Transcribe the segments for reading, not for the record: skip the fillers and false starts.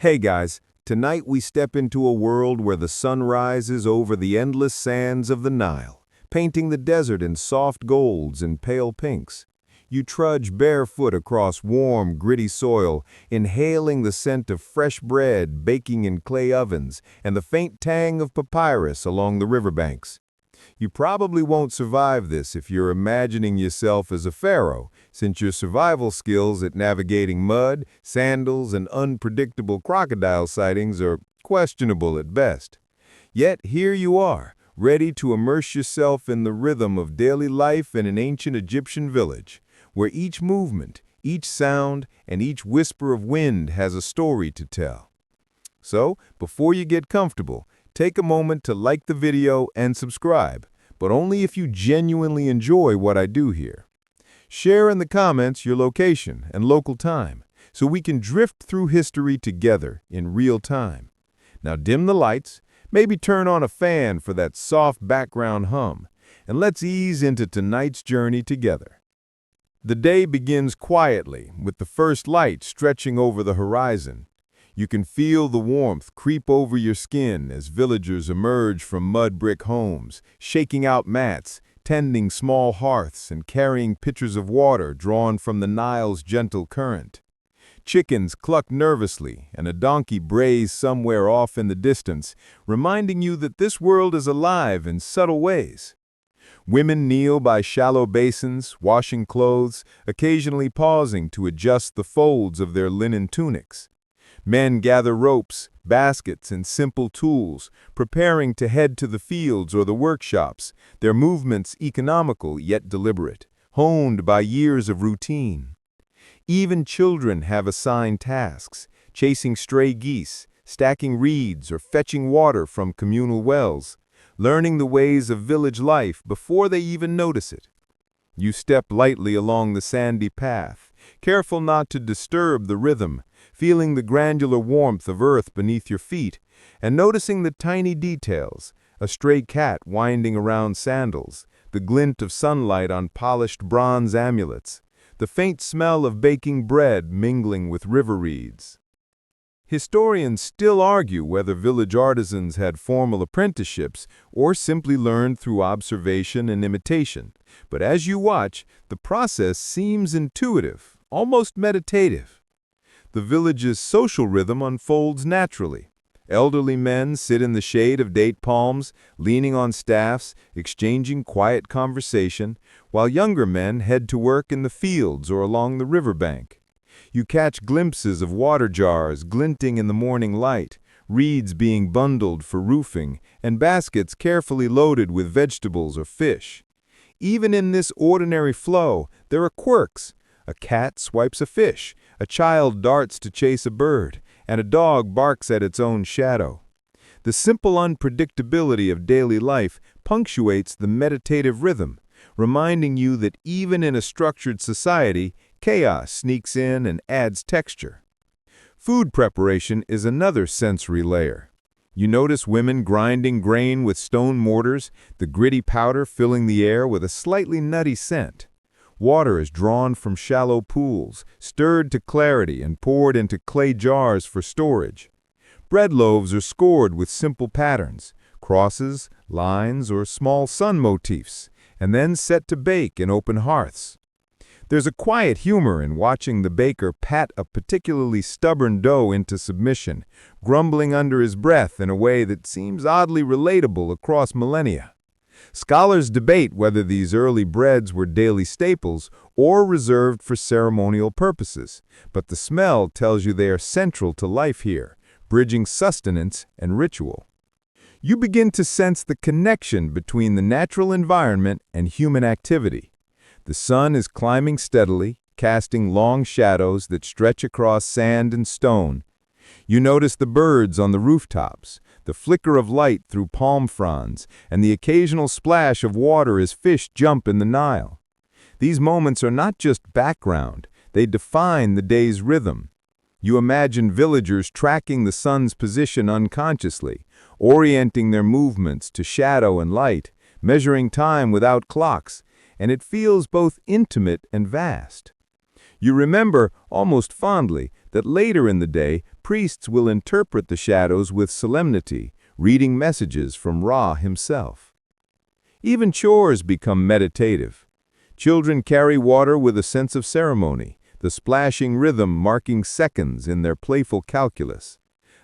Hey guys, tonight we step into a world where the sun rises over the endless sands of the Nile, painting the desert in soft golds and pale pinks. You trudge barefoot across warm, gritty soil, inhaling the scent of fresh bread baking in clay ovens and the faint tang of papyrus along the riverbanks. You probably won't survive this if you're imagining yourself as a pharaoh, since your survival skills at navigating mud, sandals, and unpredictable crocodile sightings are questionable at best. Yet here you are, ready to immerse yourself in the rhythm of daily life in an ancient Egyptian village, where each movement, each sound, and each whisper of wind has a story to tell. So, before you get comfortable, take a moment to like the video and subscribe, but only if you genuinely enjoy what I do here. Share in the comments your location and local time, so we can drift through history together in real time. Now dim the lights, maybe turn on a fan for that soft background hum, and let's ease into tonight's journey together. The day begins quietly, with the first light stretching over the horizon. You can feel the warmth creep over your skin as villagers emerge from mud brick homes, shaking out mats, tending small hearths, and carrying pitchers of water drawn from the Nile's gentle current. Chickens cluck nervously, and a donkey brays somewhere off in the distance, reminding you that this world is alive in subtle ways. Women kneel by shallow basins, washing clothes, occasionally pausing to adjust the folds of their linen tunics. Men gather ropes, baskets, and simple tools, preparing to head to the fields or the workshops, their movements economical yet deliberate, honed by years of routine. Even children have assigned tasks, chasing stray geese, stacking reeds, or fetching water from communal wells, learning the ways of village life before they even notice it. You step lightly along the sandy path, careful not to disturb the rhythm, feeling the granular warmth of earth beneath your feet, and noticing the tiny details, a stray cat winding around sandals, the glint of sunlight on polished bronze amulets, the faint smell of baking bread mingling with river reeds. Historians still argue whether village artisans had formal apprenticeships or simply learned through observation and imitation, but as you watch, the process seems intuitive, almost meditative. The village's social rhythm unfolds naturally. Elderly men sit in the shade of date palms, leaning on staffs, exchanging quiet conversation, while younger men head to work in the fields or along the riverbank. You catch glimpses of water jars glinting in the morning light, reeds being bundled for roofing, and baskets carefully loaded with vegetables or fish. Even in this ordinary flow, there are quirks. A cat swipes a fish, a child darts to chase a bird, and a dog barks at its own shadow. The simple unpredictability of daily life punctuates the meditative rhythm, reminding you that even in a structured society, chaos sneaks in and adds texture. Food preparation is another sensory layer. You notice women grinding grain with stone mortars, the gritty powder filling the air with a slightly nutty scent. Water is drawn from shallow pools, stirred to clarity and poured into clay jars for storage. Bread loaves are scored with simple patterns, crosses, lines, or small sun motifs, and then set to bake in open hearths. There's a quiet humor in watching the baker pat a particularly stubborn dough into submission, grumbling under his breath in a way that seems oddly relatable across millennia. Scholars debate whether these early breads were daily staples or reserved for ceremonial purposes, but the smell tells you they are central to life here, bridging sustenance and ritual. You begin to sense the connection between the natural environment and human activity. The sun is climbing steadily, casting long shadows that stretch across sand and stone. You notice the birds on the rooftops, the flicker of light through palm fronds, and the occasional splash of water as fish jump in the Nile. These moments are not just background, they define the day's rhythm. You imagine villagers tracking the sun's position unconsciously, orienting their movements to shadow and light, measuring time without clocks, and it feels both intimate and vast. You remember, almost fondly, that later in the day, priests will interpret the shadows with solemnity, reading messages from Ra himself. Even chores become meditative. Children carry water with a sense of ceremony, the splashing rhythm marking seconds in their playful calculus.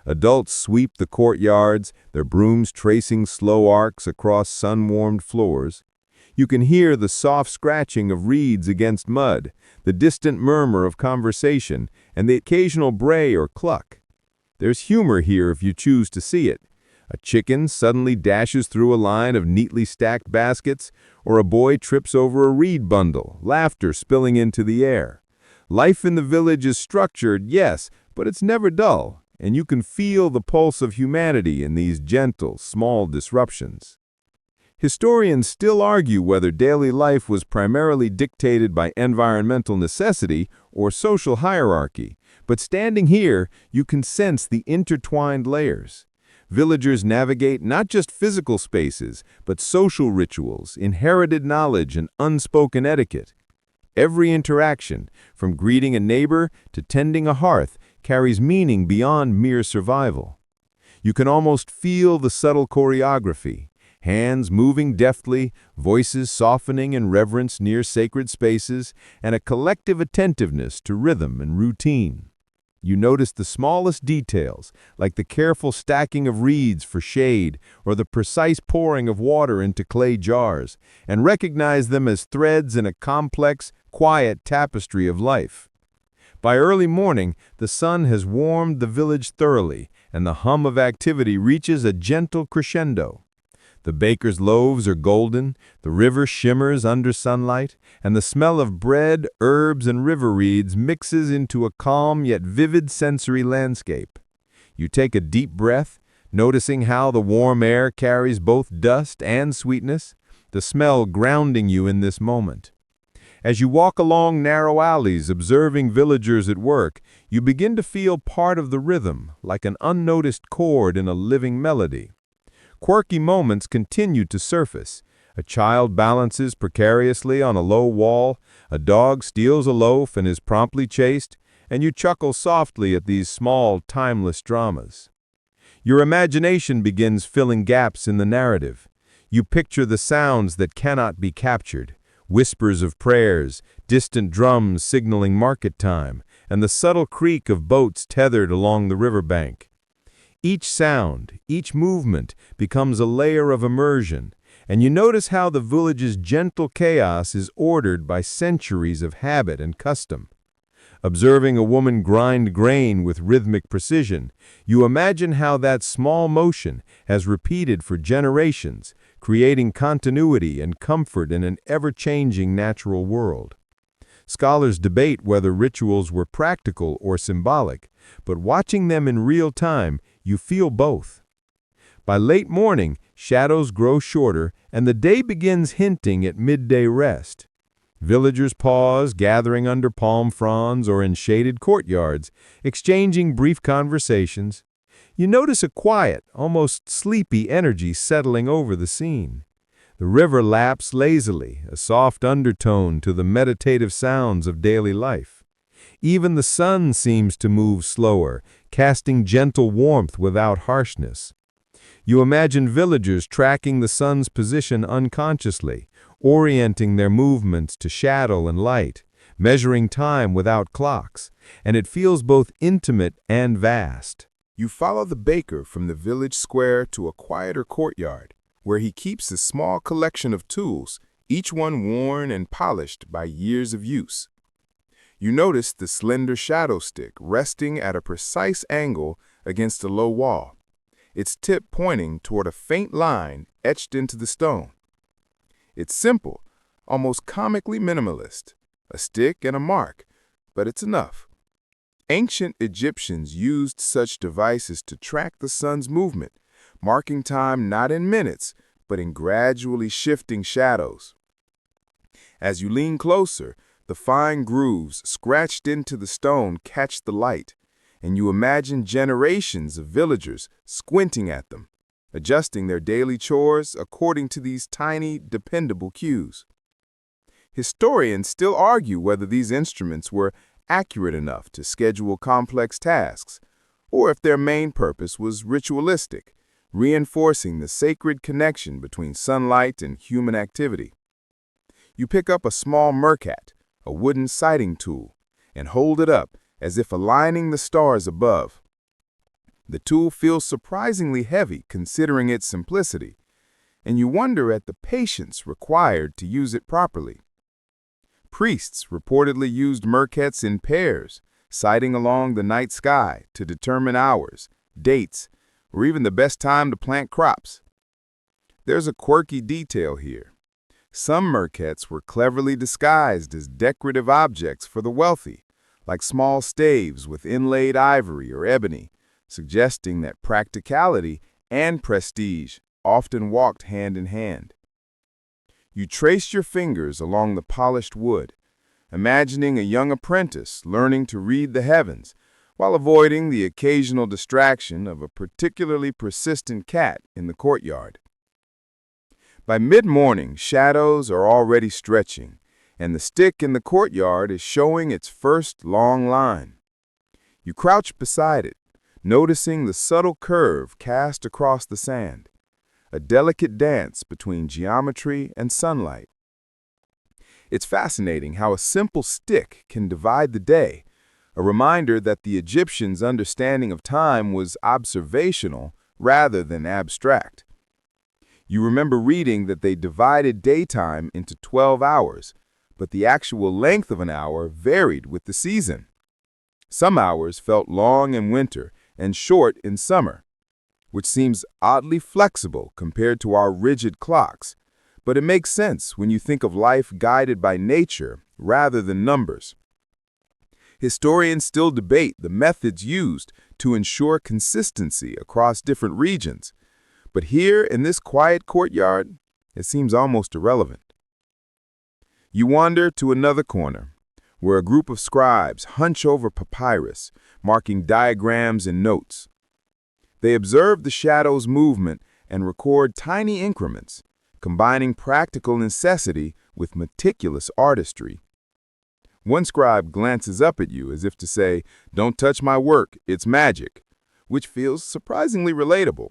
Adults sweep the courtyards, their brooms tracing slow arcs across sun-warmed floors. You can hear the soft scratching of reeds against mud, the distant murmur of conversation, and the occasional bray or cluck. There's humor here if you choose to see it. A chicken suddenly dashes through a line of neatly stacked baskets, or a boy trips over a reed bundle, laughter spilling into the air. Life in the village is structured, yes, but it's never dull, and you can feel the pulse of humanity in these gentle, small disruptions. Historians still argue whether daily life was primarily dictated by environmental necessity or social hierarchy, but standing here, you can sense the intertwined layers. Villagers navigate not just physical spaces, but social rituals, inherited knowledge, and unspoken etiquette. Every interaction, from greeting a neighbor to tending a hearth, carries meaning beyond mere survival. You can almost feel the subtle choreography, hands moving deftly, voices softening in reverence near sacred spaces, and a collective attentiveness to rhythm and routine. You notice the smallest details, like the careful stacking of reeds for shade or the precise pouring of water into clay jars, and recognize them as threads in a complex, quiet tapestry of life. By early morning, the sun has warmed the village thoroughly, and the hum of activity reaches a gentle crescendo. The baker's loaves are golden, the river shimmers under sunlight, and the smell of bread, herbs, and river reeds mixes into a calm yet vivid sensory landscape. You take a deep breath, noticing how the warm air carries both dust and sweetness, the smell grounding you in this moment. As you walk along narrow alleys observing villagers at work, you begin to feel part of the rhythm, like an unnoticed chord in a living melody. Quirky moments continue to surface. A child balances precariously on a low wall, a dog steals a loaf and is promptly chased, and you chuckle softly at these small, timeless dramas. Your imagination begins filling gaps in the narrative. You picture the sounds that cannot be captured, whispers of prayers, distant drums signaling market time, and the subtle creak of boats tethered along the riverbank. Each sound, each movement becomes a layer of immersion, and you notice how the village's gentle chaos is ordered by centuries of habit and custom. Observing a woman grind grain with rhythmic precision, you imagine how that small motion has repeated for generations, creating continuity and comfort in an ever-changing natural world. Scholars debate whether rituals were practical or symbolic, but watching them in real time, you feel both. By late morning, shadows grow shorter, and the day begins hinting at midday rest. Villagers pause, gathering under palm fronds or in shaded courtyards, exchanging brief conversations. You notice a quiet, almost sleepy energy settling over the scene. The river laps lazily, a soft undertone to the meditative sounds of daily life. Even the sun seems to move slower, casting gentle warmth without harshness. You imagine villagers tracking the sun's position unconsciously, orienting their movements to shadow and light, measuring time without clocks, and it feels both intimate and vast. You follow the baker from the village square to a quieter courtyard, where he keeps a small collection of tools, each one worn and polished by years of use. You notice the slender shadow stick resting at a precise angle against a low wall, its tip pointing toward a faint line etched into the stone. It's simple, almost comically minimalist, a stick and a mark, but it's enough. Ancient Egyptians used such devices to track the sun's movement, marking time not in minutes, but in gradually shifting shadows. As you lean closer, the fine grooves scratched into the stone catch the light, and you imagine generations of villagers squinting at them, adjusting their daily chores according to these tiny, dependable cues. Historians still argue whether these instruments were accurate enough to schedule complex tasks, or if their main purpose was ritualistic, reinforcing the sacred connection between sunlight and human activity. You pick up a small mercat, a wooden sighting tool, and hold it up as if aligning the stars above. The tool feels surprisingly heavy considering its simplicity, and you wonder at the patience required to use it properly. Priests reportedly used mercats in pairs, sighting along the night sky to determine hours, dates, or even the best time to plant crops. There's a quirky detail here. Some mercats were cleverly disguised as decorative objects for the wealthy, like small staves with inlaid ivory or ebony, suggesting that practicality and prestige often walked hand in hand. You traced your fingers along the polished wood, imagining a young apprentice learning to read the heavens while avoiding the occasional distraction of a particularly persistent cat in the courtyard. By mid-morning, shadows are already stretching, and the stick in the courtyard is showing its first long line. You crouch beside it, noticing the subtle curve cast across the sand, a delicate dance between geometry and sunlight. It's fascinating how a simple stick can divide the day, a reminder that the Egyptians' understanding of time was observational rather than abstract. You remember reading that they divided daytime into 12 hours, but the actual length of an hour varied with the season. Some hours felt long in winter and short in summer, which seems oddly flexible compared to our rigid clocks, but it makes sense when you think of life guided by nature rather than numbers. Historians still debate the methods used to ensure consistency across different regions, but here in this quiet courtyard, it seems almost irrelevant. You wander to another corner, where a group of scribes hunch over papyrus, marking diagrams and notes. They observe the shadow's movement and record tiny increments, combining practical necessity with meticulous artistry. One scribe glances up at you as if to say, "Don't touch my work, it's magic," which feels surprisingly relatable.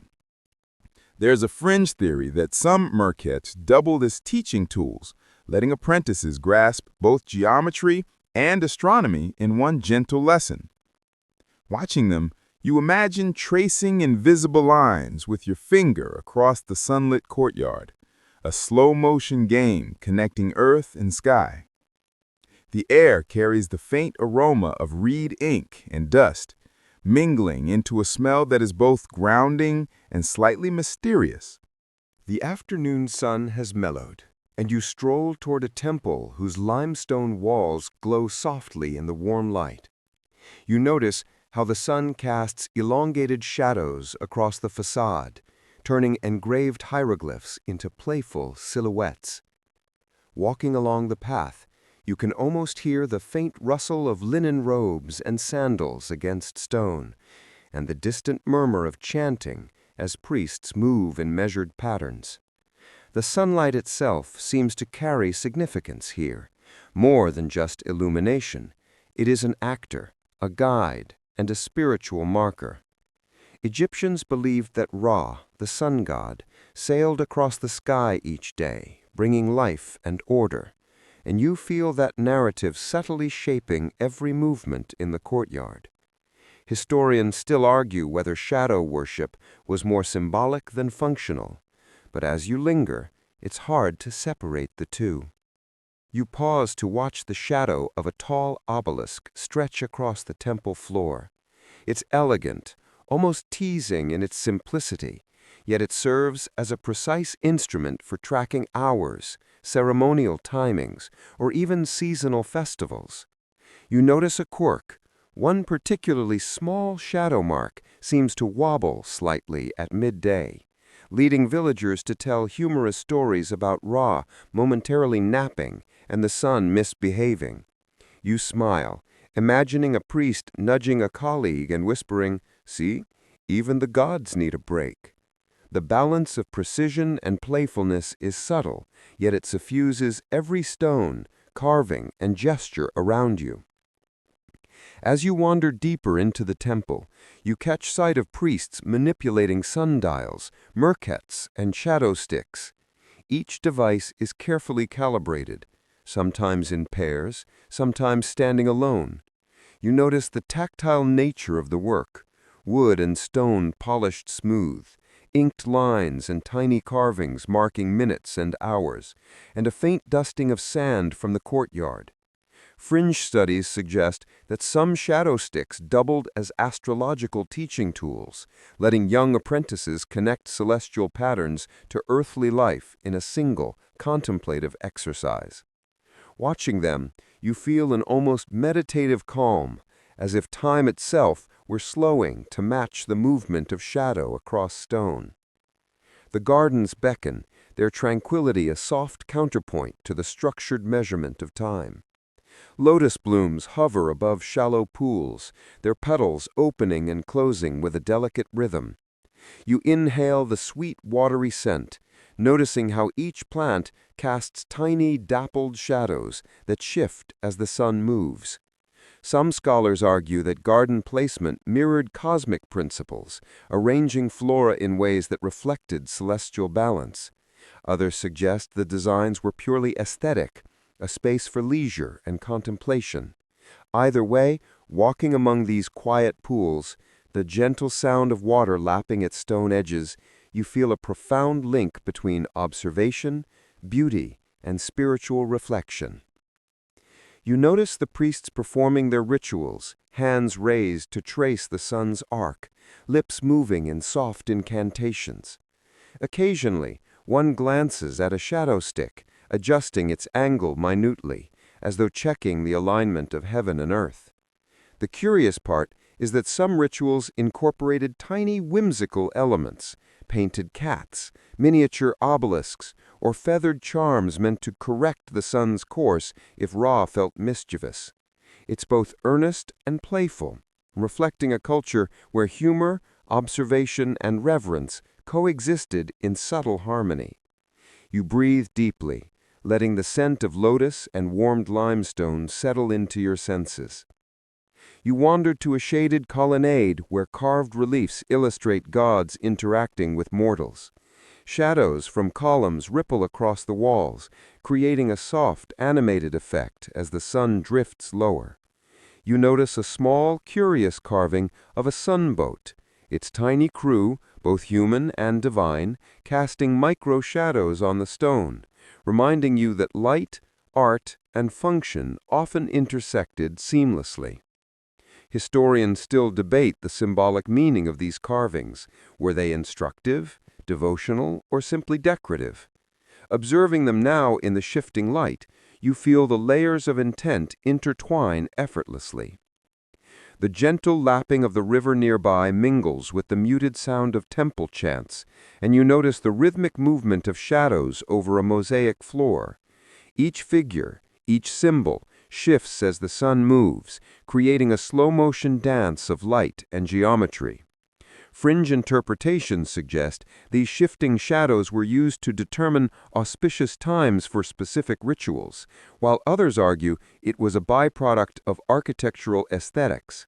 There's a fringe theory that some mercats doubled as teaching tools, letting apprentices grasp both geometry and astronomy in one gentle lesson. Watching them, you imagine tracing invisible lines with your finger across the sunlit courtyard, a slow-motion game connecting earth and sky. The air carries the faint aroma of reed ink and dust, mingling into a smell that is both grounding and slightly mysterious. The afternoon sun has mellowed, and you stroll toward a temple whose limestone walls glow softly in the warm light. You notice how the sun casts elongated shadows across the facade, turning engraved hieroglyphs into playful silhouettes. Walking along the path, you can almost hear the faint rustle of linen robes and sandals against stone, and the distant murmur of chanting as priests move in measured patterns. The sunlight itself seems to carry significance here, more than just illumination. It is an actor, a guide, and a spiritual marker. Egyptians believed that Ra, the sun god, sailed across the sky each day, bringing life and order, and you feel that narrative subtly shaping every movement in the courtyard. Historians still argue whether shadow worship was more symbolic than functional, but as you linger, it's hard to separate the two. You pause to watch the shadow of a tall obelisk stretch across the temple floor. It's elegant, almost teasing in its simplicity, yet it serves as a precise instrument for tracking hours, ceremonial timings, or even seasonal festivals. You notice a quirk. One particularly small shadow mark seems to wobble slightly at midday, leading villagers to tell humorous stories about Ra momentarily napping and the sun misbehaving. You smile, imagining a priest nudging a colleague and whispering, "See, even the gods need a break." The balance of precision and playfulness is subtle, yet it suffuses every stone, carving, and gesture around you. As you wander deeper into the temple, you catch sight of priests manipulating sundials, merkets, and shadow sticks. Each device is carefully calibrated, sometimes in pairs, sometimes standing alone. You notice the tactile nature of the work, wood and stone polished smooth, inked lines and tiny carvings marking minutes and hours, and a faint dusting of sand from the courtyard. Fringe studies suggest that some shadow sticks doubled as astrological teaching tools, letting young apprentices connect celestial patterns to earthly life in a single, contemplative exercise. Watching them, you feel an almost meditative calm, as if time itself were slowing to match the movement of shadow across stone. The gardens beckon, their tranquility a soft counterpoint to the structured measurement of time. Lotus blooms hover above shallow pools, their petals opening and closing with a delicate rhythm. You inhale the sweet, watery scent, noticing how each plant casts tiny, dappled shadows that shift as the sun moves. Some scholars argue that garden placement mirrored cosmic principles, arranging flora in ways that reflected celestial balance. Others suggest the designs were purely aesthetic, a space for leisure and contemplation. Either way, walking among these quiet pools, the gentle sound of water lapping its stone edges, you feel a profound link between observation, beauty, and spiritual reflection. You notice the priests performing their rituals, hands raised to trace the sun's arc, lips moving in soft incantations. Occasionally, one glances at a shadow stick, adjusting its angle minutely, as though checking the alignment of heaven and earth. The curious part is that some rituals incorporated tiny whimsical elements, painted cats, miniature obelisks, or feathered charms meant to correct the sun's course if Ra felt mischievous. It's both earnest and playful, reflecting a culture where humor, observation, and reverence coexisted in subtle harmony. You breathe deeply, letting the scent of lotus and warmed limestone settle into your senses. You wander to a shaded colonnade where carved reliefs illustrate gods interacting with mortals. Shadows from columns ripple across the walls, creating a soft, animated effect as the sun drifts lower. You notice a small, curious carving of a sunboat, its tiny crew, both human and divine, casting micro-shadows on the stone, reminding you that light, art, and function often intersected seamlessly. Historians still debate the symbolic meaning of these carvings. Were they instructive, devotional, or simply decorative? Observing them now in the shifting light, you feel the layers of intent intertwine effortlessly. The gentle lapping of the river nearby mingles with the muted sound of temple chants, and you notice the rhythmic movement of shadows over a mosaic floor. Each figure, each symbol, shifts as the sun moves, creating a slow-motion dance of light and geometry. Fringe interpretations suggest these shifting shadows were used to determine auspicious times for specific rituals, while others argue it was a byproduct of architectural aesthetics.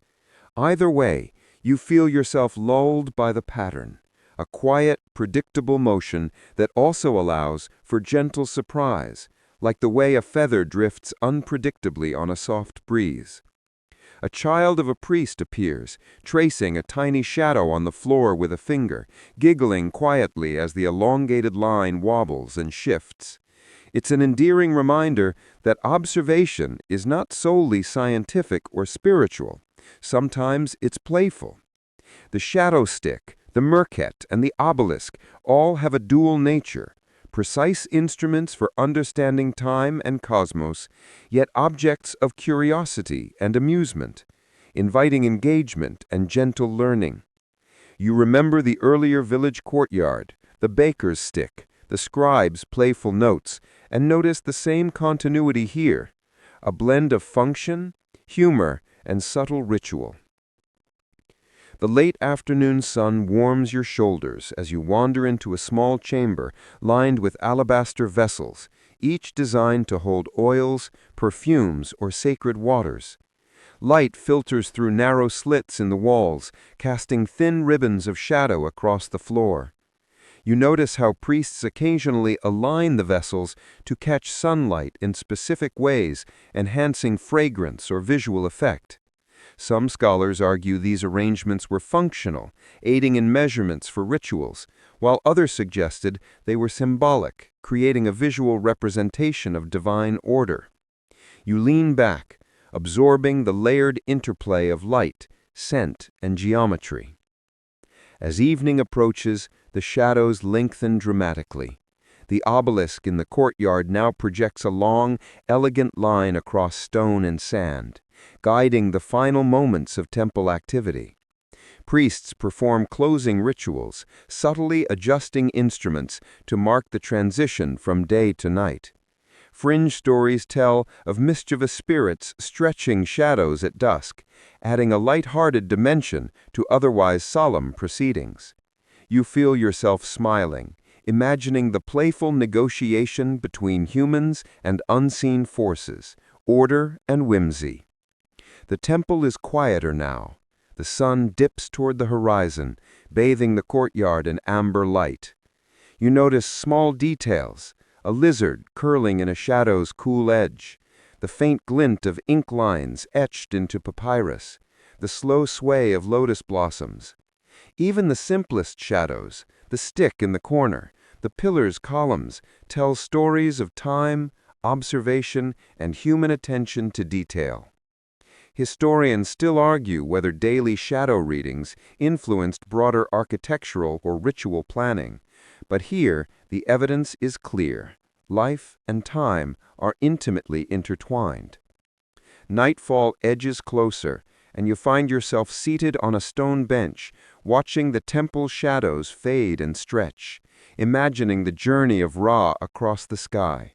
Either way, you feel yourself lulled by the pattern, a quiet, predictable motion that also allows for gentle surprise, like the way a feather drifts unpredictably on a soft breeze. A child of a priest appears, tracing a tiny shadow on the floor with a finger, giggling quietly as the elongated line wobbles and shifts. It's an endearing reminder that observation is not solely scientific or spiritual. Sometimes it's playful. The shadow stick, the merket, and the obelisk all have a dual nature, precise instruments for understanding time and cosmos, yet objects of curiosity and amusement, inviting engagement and gentle learning. You remember the earlier village courtyard, the baker's stick, the scribe's playful notes, and notice the same continuity here, a blend of function, humor, and subtle ritual. The late afternoon sun warms your shoulders as you wander into a small chamber lined with alabaster vessels, each designed to hold oils, perfumes, or sacred waters. Light filters through narrow slits in the walls, casting thin ribbons of shadow across the floor. You notice how priests occasionally align the vessels to catch sunlight in specific ways, enhancing fragrance or visual effect. Some scholars argue these arrangements were functional, aiding in measurements for rituals, while others suggested they were symbolic, creating a visual representation of divine order. You lean back, absorbing the layered interplay of light, scent, and geometry. As evening approaches, the shadows lengthen dramatically. The obelisk in the courtyard now projects a long, elegant line across stone and sand, guiding the final moments of temple activity. Priests perform closing rituals, subtly adjusting instruments to mark the transition from day to night. Fringe stories tell of mischievous spirits stretching shadows at dusk, adding a light-hearted dimension to otherwise solemn proceedings. You feel yourself smiling, imagining the playful negotiation between humans and unseen forces, order and whimsy. The temple is quieter now. The sun dips toward the horizon, bathing the courtyard in amber light. You notice small details, a lizard curling in a shadow's cool edge, the faint glint of ink lines etched into papyrus, the slow sway of lotus blossoms. Even the simplest shadows, the stick in the corner, the pillar's columns, tell stories of time, observation, and human attention to detail. Historians still argue whether daily shadow readings influenced broader architectural or ritual planning, but here the evidence is clear. Life and time are intimately intertwined. Nightfall edges closer, and you find yourself seated on a stone bench, watching the temple shadows fade and stretch, imagining the journey of Ra across the sky.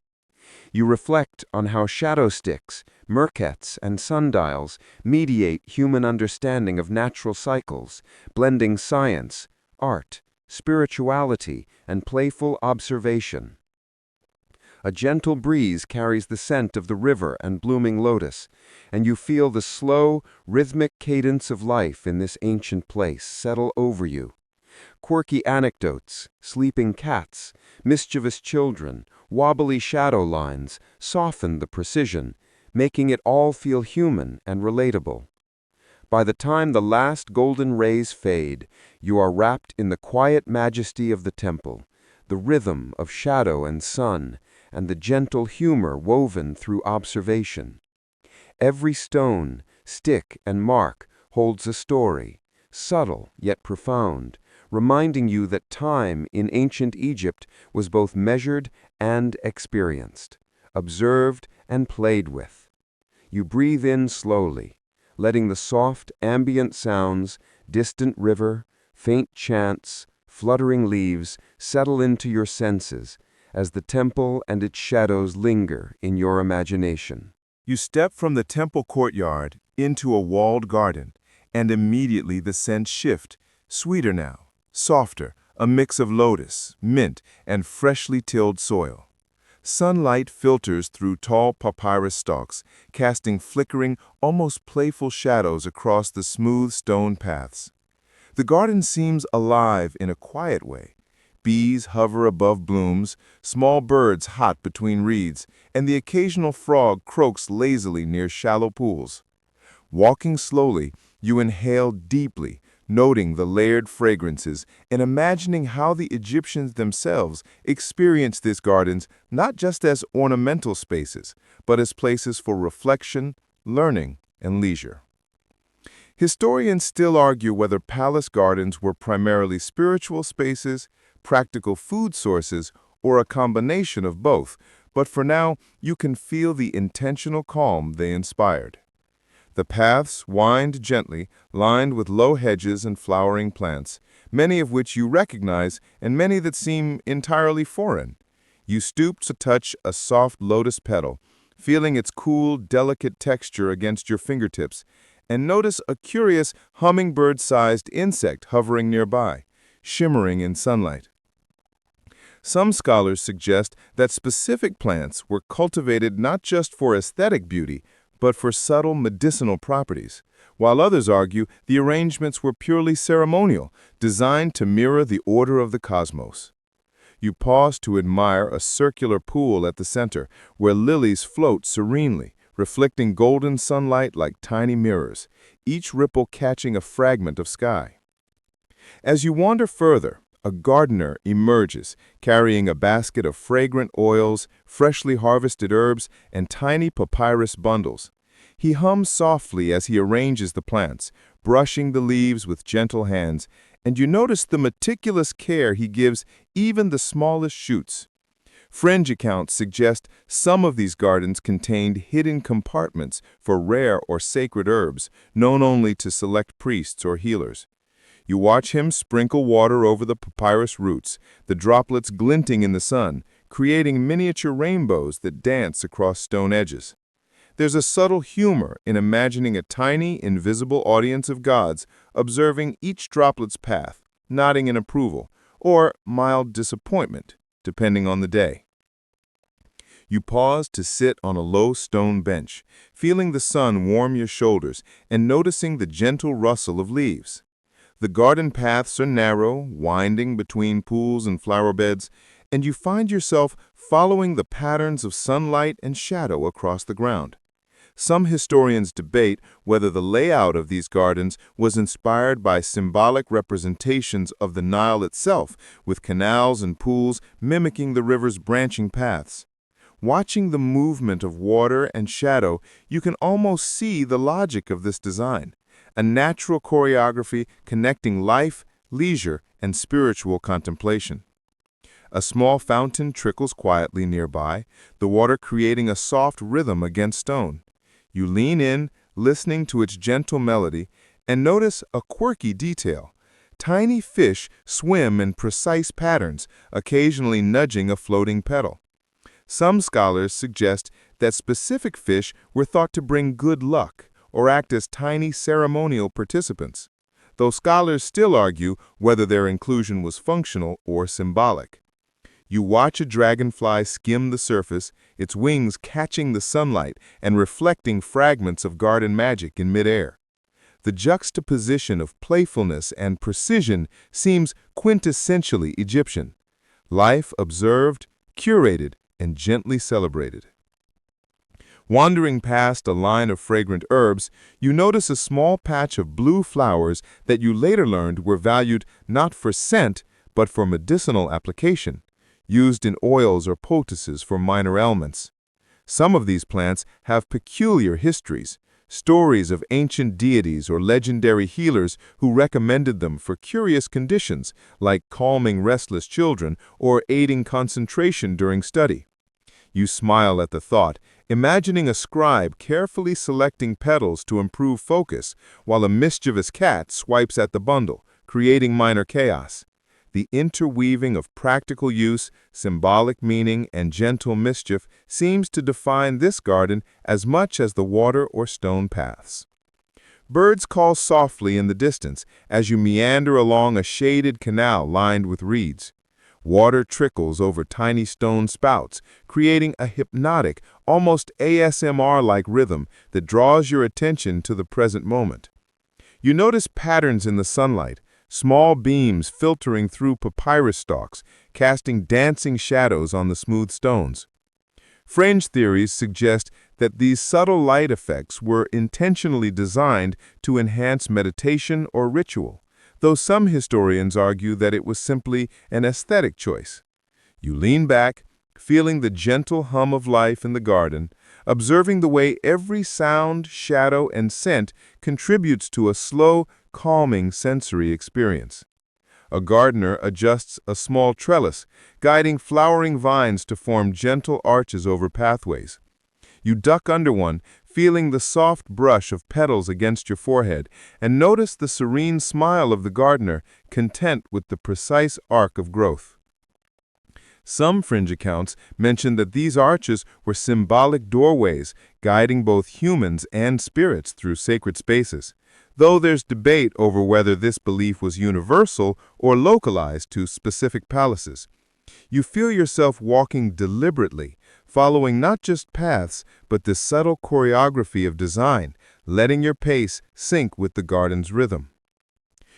You reflect on how shadow sticks, merkets, and sundials mediate human understanding of natural cycles, blending science, art, spirituality, and playful observation. A gentle breeze carries the scent of the river and blooming lotus, and you feel the slow, rhythmic cadence of life in this ancient place settle over you. Quirky anecdotes, sleeping cats, mischievous children, wobbly shadow lines soften the precision, making it all feel human and relatable. By the time the last golden rays fade, you are wrapped in the quiet majesty of the temple, the rhythm of shadow and sun, and the gentle humor woven through observation. Every stone, stick, and mark holds a story, subtle yet profound, reminding you that time in ancient Egypt was both measured and experienced, observed and played with. You breathe in slowly, letting the soft, ambient sounds, distant river, faint chants, fluttering leaves settle into your senses as the temple and its shadows linger in your imagination. You step from the temple courtyard into a walled garden, and immediately the scents shift, sweeter now, softer, a mix of lotus, mint, and freshly tilled soil. Sunlight filters through tall papyrus stalks, casting flickering, almost playful shadows across the smooth stone paths. The garden seems alive in a quiet way. Bees hover above blooms, small birds hop between reeds, and the occasional frog croaks lazily near shallow pools. Walking slowly, you inhale deeply, noting the layered fragrances and imagining how the Egyptians themselves experienced these gardens not just as ornamental spaces, but as places for reflection, learning, and leisure. Historians still argue whether palace gardens were primarily spiritual spaces, practical food sources, or a combination of both, but for now, you can feel the intentional calm they inspired. The paths wind gently, lined with low hedges and flowering plants, many of which you recognize and many that seem entirely foreign. You stoop to touch a soft lotus petal, feeling its cool, delicate texture against your fingertips, and notice a curious hummingbird-sized insect hovering nearby, shimmering in sunlight. Some scholars suggest that specific plants were cultivated not just for aesthetic beauty, but for subtle medicinal properties, while others argue the arrangements were purely ceremonial, designed to mirror the order of the cosmos. You pause to admire a circular pool at the center, where lilies float serenely, reflecting golden sunlight like tiny mirrors, each ripple catching a fragment of sky. As you wander further, a gardener emerges, carrying a basket of fragrant oils, freshly harvested herbs, and tiny papyrus bundles. He hums softly as he arranges the plants, brushing the leaves with gentle hands, and you notice the meticulous care he gives even the smallest shoots. Fringe accounts suggest some of these gardens contained hidden compartments for rare or sacred herbs, known only to select priests or healers. You watch him sprinkle water over the papyrus roots, the droplets glinting in the sun, creating miniature rainbows that dance across stone edges. There's a subtle humor in imagining a tiny, invisible audience of gods observing each droplet's path, nodding in approval, or mild disappointment, depending on the day. You pause to sit on a low stone bench, feeling the sun warm your shoulders and noticing the gentle rustle of leaves. The garden paths are narrow, winding between pools and flower beds, and you find yourself following the patterns of sunlight and shadow across the ground. Some historians debate whether the layout of these gardens was inspired by symbolic representations of the Nile itself, with canals and pools mimicking the river's branching paths. Watching the movement of water and shadow, you can almost see the logic of this design, a natural choreography connecting life, leisure, and spiritual contemplation. A small fountain trickles quietly nearby, the water creating a soft rhythm against stone. You lean in, listening to its gentle melody, and notice a quirky detail. Tiny fish swim in precise patterns, occasionally nudging a floating petal. Some scholars suggest that specific fish were thought to bring good luck or act as tiny ceremonial participants, though scholars still argue whether their inclusion was functional or symbolic. You watch a dragonfly skim the surface, its wings catching the sunlight and reflecting fragments of garden magic in midair. The juxtaposition of playfulness and precision seems quintessentially Egyptian. Life observed, curated, and gently celebrated. Wandering past a line of fragrant herbs, you notice a small patch of blue flowers that you later learned were valued not for scent, but for medicinal application, used in oils or poultices for minor ailments. Some of these plants have peculiar histories, stories of ancient deities or legendary healers who recommended them for curious conditions, like calming restless children or aiding concentration during study. You smile at the thought, imagining a scribe carefully selecting petals to improve focus, while a mischievous cat swipes at the bundle, creating minor chaos. The interweaving of practical use, symbolic meaning, and gentle mischief seems to define this garden as much as the water or stone paths. Birds call softly in the distance as you meander along a shaded canal lined with reeds. Water trickles over tiny stone spouts, creating a hypnotic, almost ASMR-like rhythm that draws your attention to the present moment. You notice patterns in the sunlight, small beams filtering through papyrus stalks, casting dancing shadows on the smooth stones. Fringe theories suggest that these subtle light effects were intentionally designed to enhance meditation or ritual, though some historians argue that it was simply an aesthetic choice. You lean back, feeling the gentle hum of life in the garden, observing the way every sound, shadow, and scent contributes to a slow, calming sensory experience. A gardener adjusts a small trellis, guiding flowering vines to form gentle arches over pathways. You duck under one, feeling the soft brush of petals against your forehead, and notice the serene smile of the gardener, content with the precise arc of growth. Some fringe accounts mention that these arches were symbolic doorways, guiding both humans and spirits through sacred spaces, though there's debate over whether this belief was universal or localized to specific palaces. You feel yourself walking deliberately, following not just paths, but the subtle choreography of design, letting your pace sync with the garden's rhythm.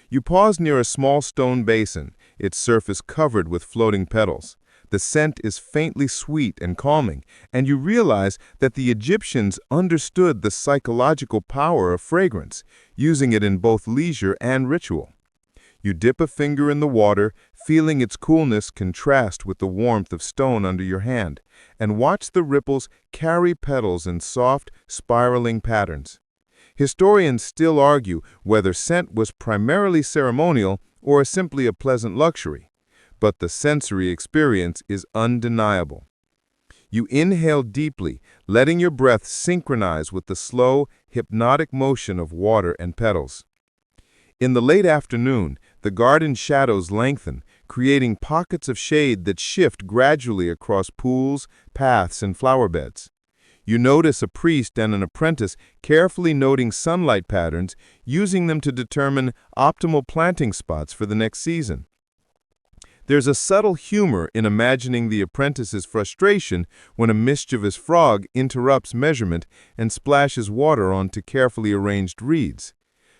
You pause near a small stone basin, its surface covered with floating petals. The scent is faintly sweet and calming, and you realize that the Egyptians understood the psychological power of fragrance, using it in both leisure and ritual. You dip a finger in the water, feeling its coolness contrast with the warmth of stone under your hand, and watch the ripples carry petals in soft, spiraling patterns. Historians still argue whether scent was primarily ceremonial or simply a pleasant luxury, but the sensory experience is undeniable. You inhale deeply, letting your breath synchronize with the slow, hypnotic motion of water and petals. In the late afternoon, the garden shadows lengthen, creating pockets of shade that shift gradually across pools, paths, and flower beds. You notice a priest and an apprentice carefully noting sunlight patterns, using them to determine optimal planting spots for the next season. There's a subtle humor in imagining the apprentice's frustration when a mischievous frog interrupts measurement and splashes water onto carefully arranged reeds.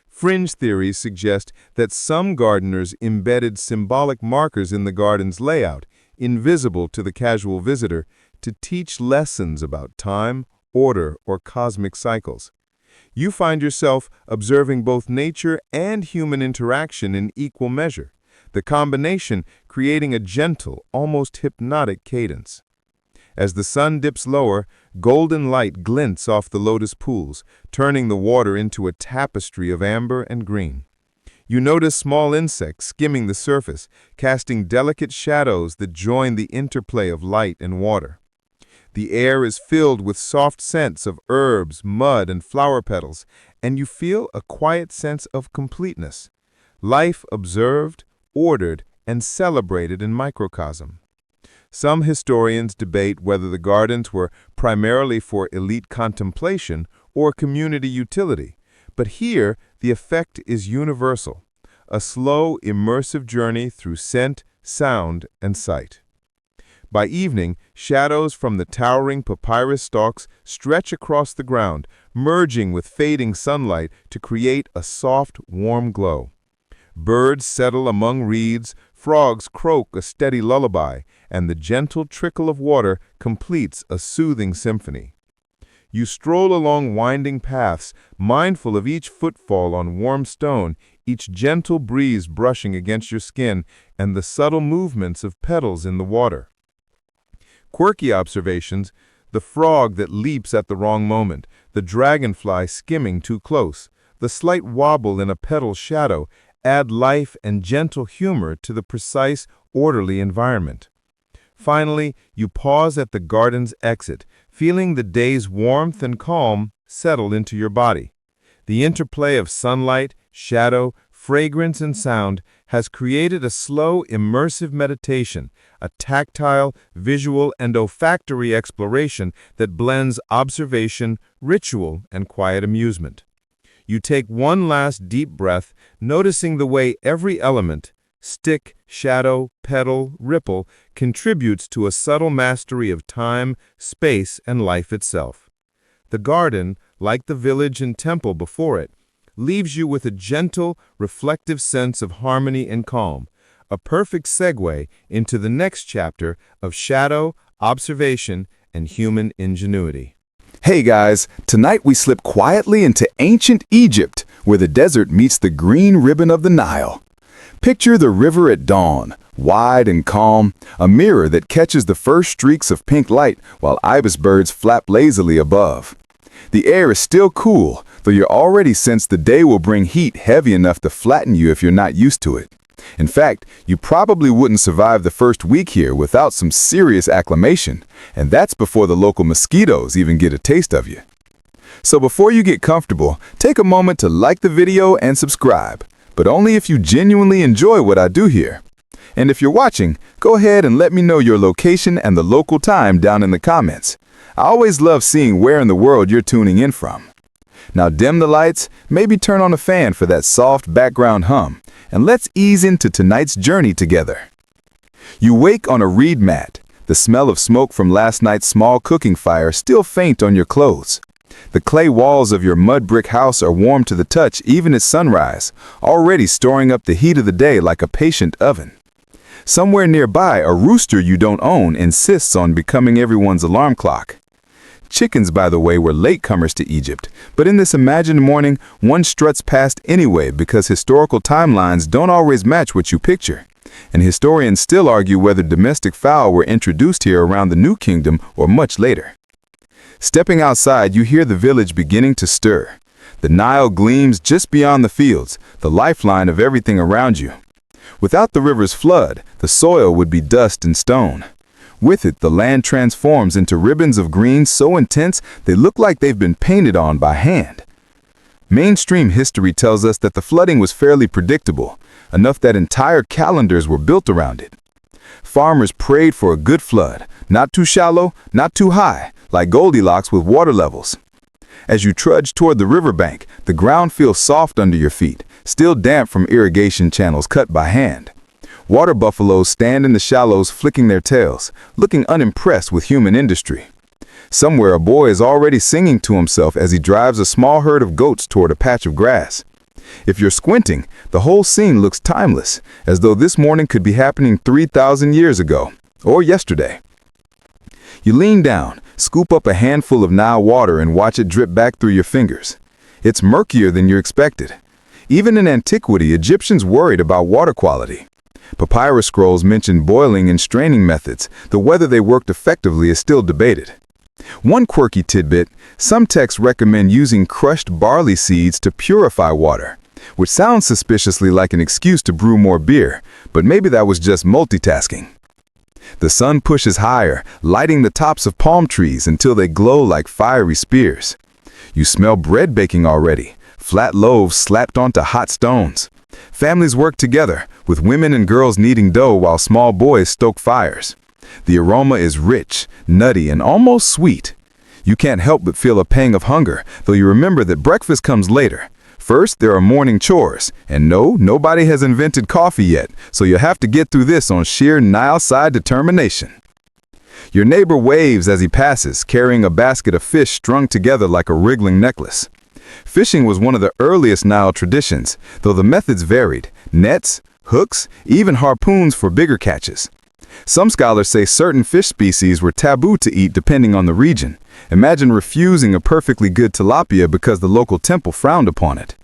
Fringe theories suggest that some gardeners embedded symbolic markers in the garden's layout, invisible to the casual visitor, to teach lessons about time, order, or cosmic cycles. You find yourself observing both nature and human interaction in equal measure, the combination creating a gentle, almost hypnotic cadence. As the sun dips lower, golden light glints off the lotus pools, turning the water into a tapestry of amber and green. You notice small insects skimming the surface, casting delicate shadows that join the interplay of light and water. The air is filled with soft scents of herbs, mud, and flower petals, and you feel a quiet sense of completeness. Life observed, ordered, and celebrated in microcosm. Some historians debate whether the gardens were primarily for elite contemplation or community utility, but here the effect is universal, a slow, immersive journey through scent, sound, and sight. By evening, shadows from the towering papyrus stalks stretch across the ground, merging with fading sunlight to create a soft, warm glow. Birds settle among reeds, frogs croak a steady lullaby, and the gentle trickle of water completes a soothing symphony. You stroll along winding paths, mindful of each footfall on warm stone, each gentle breeze brushing against your skin, and the subtle movements of petals in the water. Quirky observations: the frog that leaps at the wrong moment, the dragonfly skimming too close, the slight wobble in a petal's shadow add life and gentle humor to the precise, orderly environment. Finally, you pause at the garden's exit, feeling the day's warmth and calm settle into your body. The interplay of sunlight, shadow, fragrance, and sound has created a slow, immersive meditation, a tactile, visual, and olfactory exploration that blends observation, ritual, and quiet amusement. You take one last deep breath, noticing the way every element, stick, shadow, petal, ripple, contributes to a subtle mastery of time, space, and life itself. The garden, like the village and temple before it, leaves you with a gentle, reflective sense of harmony and calm, a perfect segue into the next chapter of shadow, observation, and human ingenuity. Hey guys, tonight we slip quietly into ancient Egypt, where the desert meets the green ribbon of the Nile. Picture the river at dawn, wide and calm, a mirror that catches the first streaks of pink light while ibis birds flap lazily above. The air is still cool, though you already sense the day will bring heat heavy enough to flatten you if you're not used to it. In fact, you probably wouldn't survive the first week here without some serious acclimation, and that's before the local mosquitoes even get a taste of you. So before you get comfortable, take a moment to like the video and subscribe, but only if you genuinely enjoy what I do here. And if you're watching, go ahead and let me know your location and the local time down in the comments. I always love seeing where in the world you're tuning in from. Now dim the lights, maybe turn on a fan for that soft background hum, and let's ease into tonight's journey together. You wake on a reed mat, The smell of smoke from last night's small cooking fire still faint on your clothes. The clay walls of your mud brick house are warm to the touch even at sunrise, already storing up the heat of the day like a patient oven. Somewhere nearby, a rooster you don't own insists on becoming everyone's alarm clock. Chickens, by the way, were latecomers to Egypt, but in this imagined morning, one struts past anyway because historical timelines don't always match what you picture. And historians still argue whether domestic fowl were introduced here around the New Kingdom or much later. Stepping outside, you hear the village beginning to stir. The Nile gleams just beyond the fields, the lifeline of everything around you. Without the river's flood, the soil would be dust and stone. With it, the land transforms into ribbons of green so intense they look like they've been painted on by hand. Mainstream history tells us that the flooding was fairly predictable, enough that entire calendars were built around it. Farmers prayed for a good flood, not too shallow, not too high, like Goldilocks with water levels. As you trudge toward the riverbank, the ground feels soft under your feet, still damp from irrigation channels cut by hand. Water buffaloes stand in the shallows flicking their tails, looking unimpressed with human industry. Somewhere a boy is already singing to himself as he drives a small herd of goats toward a patch of grass. If you're squinting, the whole scene looks timeless, as though this morning could be happening 3,000 years ago, or yesterday. You lean down, scoop up a handful of Nile water and watch it drip back through your fingers. It's murkier than you expected. Even in antiquity, Egyptians worried about water quality. Papyrus scrolls mention boiling and straining methods, though whether they worked effectively is still debated. One quirky tidbit, some texts recommend using crushed barley seeds to purify water, which sounds suspiciously like an excuse to brew more beer, but maybe that was just multitasking. The sun pushes higher, lighting the tops of palm trees until they glow like fiery spears. You smell bread baking already, flat loaves slapped onto hot stones. Families work together, with women and girls kneading dough while small boys stoke fires. The aroma is rich, nutty, and almost sweet. You can't help but feel a pang of hunger, though you remember that breakfast comes later. First, there are morning chores, and no, nobody has invented coffee yet, so you'll have to get through this on sheer Nile-side determination. Your neighbor waves as he passes, carrying a basket of fish strung together like a wriggling necklace. Fishing was one of the earliest Nile traditions, though the methods varied: nets, hooks, even harpoons for bigger catches. Some scholars say certain fish species were taboo to eat depending on the region. Imagine refusing a perfectly good tilapia because the local temple frowned upon it.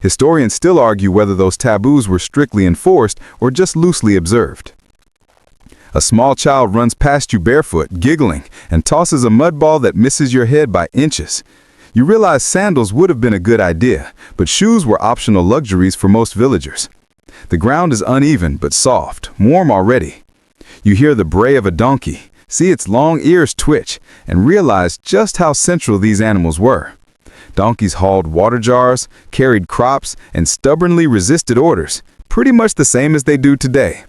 Historians still argue whether those taboos were strictly enforced or just loosely observed. A small child runs past you barefoot, giggling, and tosses a mud ball that misses your head by inches. You realize sandals would have been a good idea, but shoes were optional luxuries for most villagers. The ground is uneven but soft, warm already. You hear the bray of a donkey, see its long ears twitch, and realize just how central these animals were. Donkeys hauled water jars, carried crops, and stubbornly resisted orders, pretty much the same as they do today.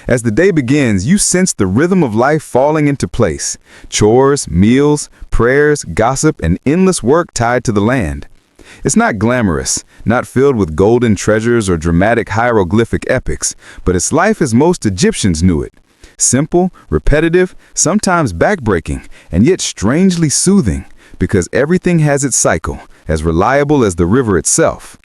As the day begins, you sense the rhythm of life falling into place. Chores, meals, prayers, gossip, and endless work tied to the land. It's not glamorous, not filled with golden treasures or dramatic hieroglyphic epics, but it's life as most Egyptians knew it. Simple, repetitive, sometimes backbreaking, and yet strangely soothing, because everything has its cycle, as reliable as the river itself.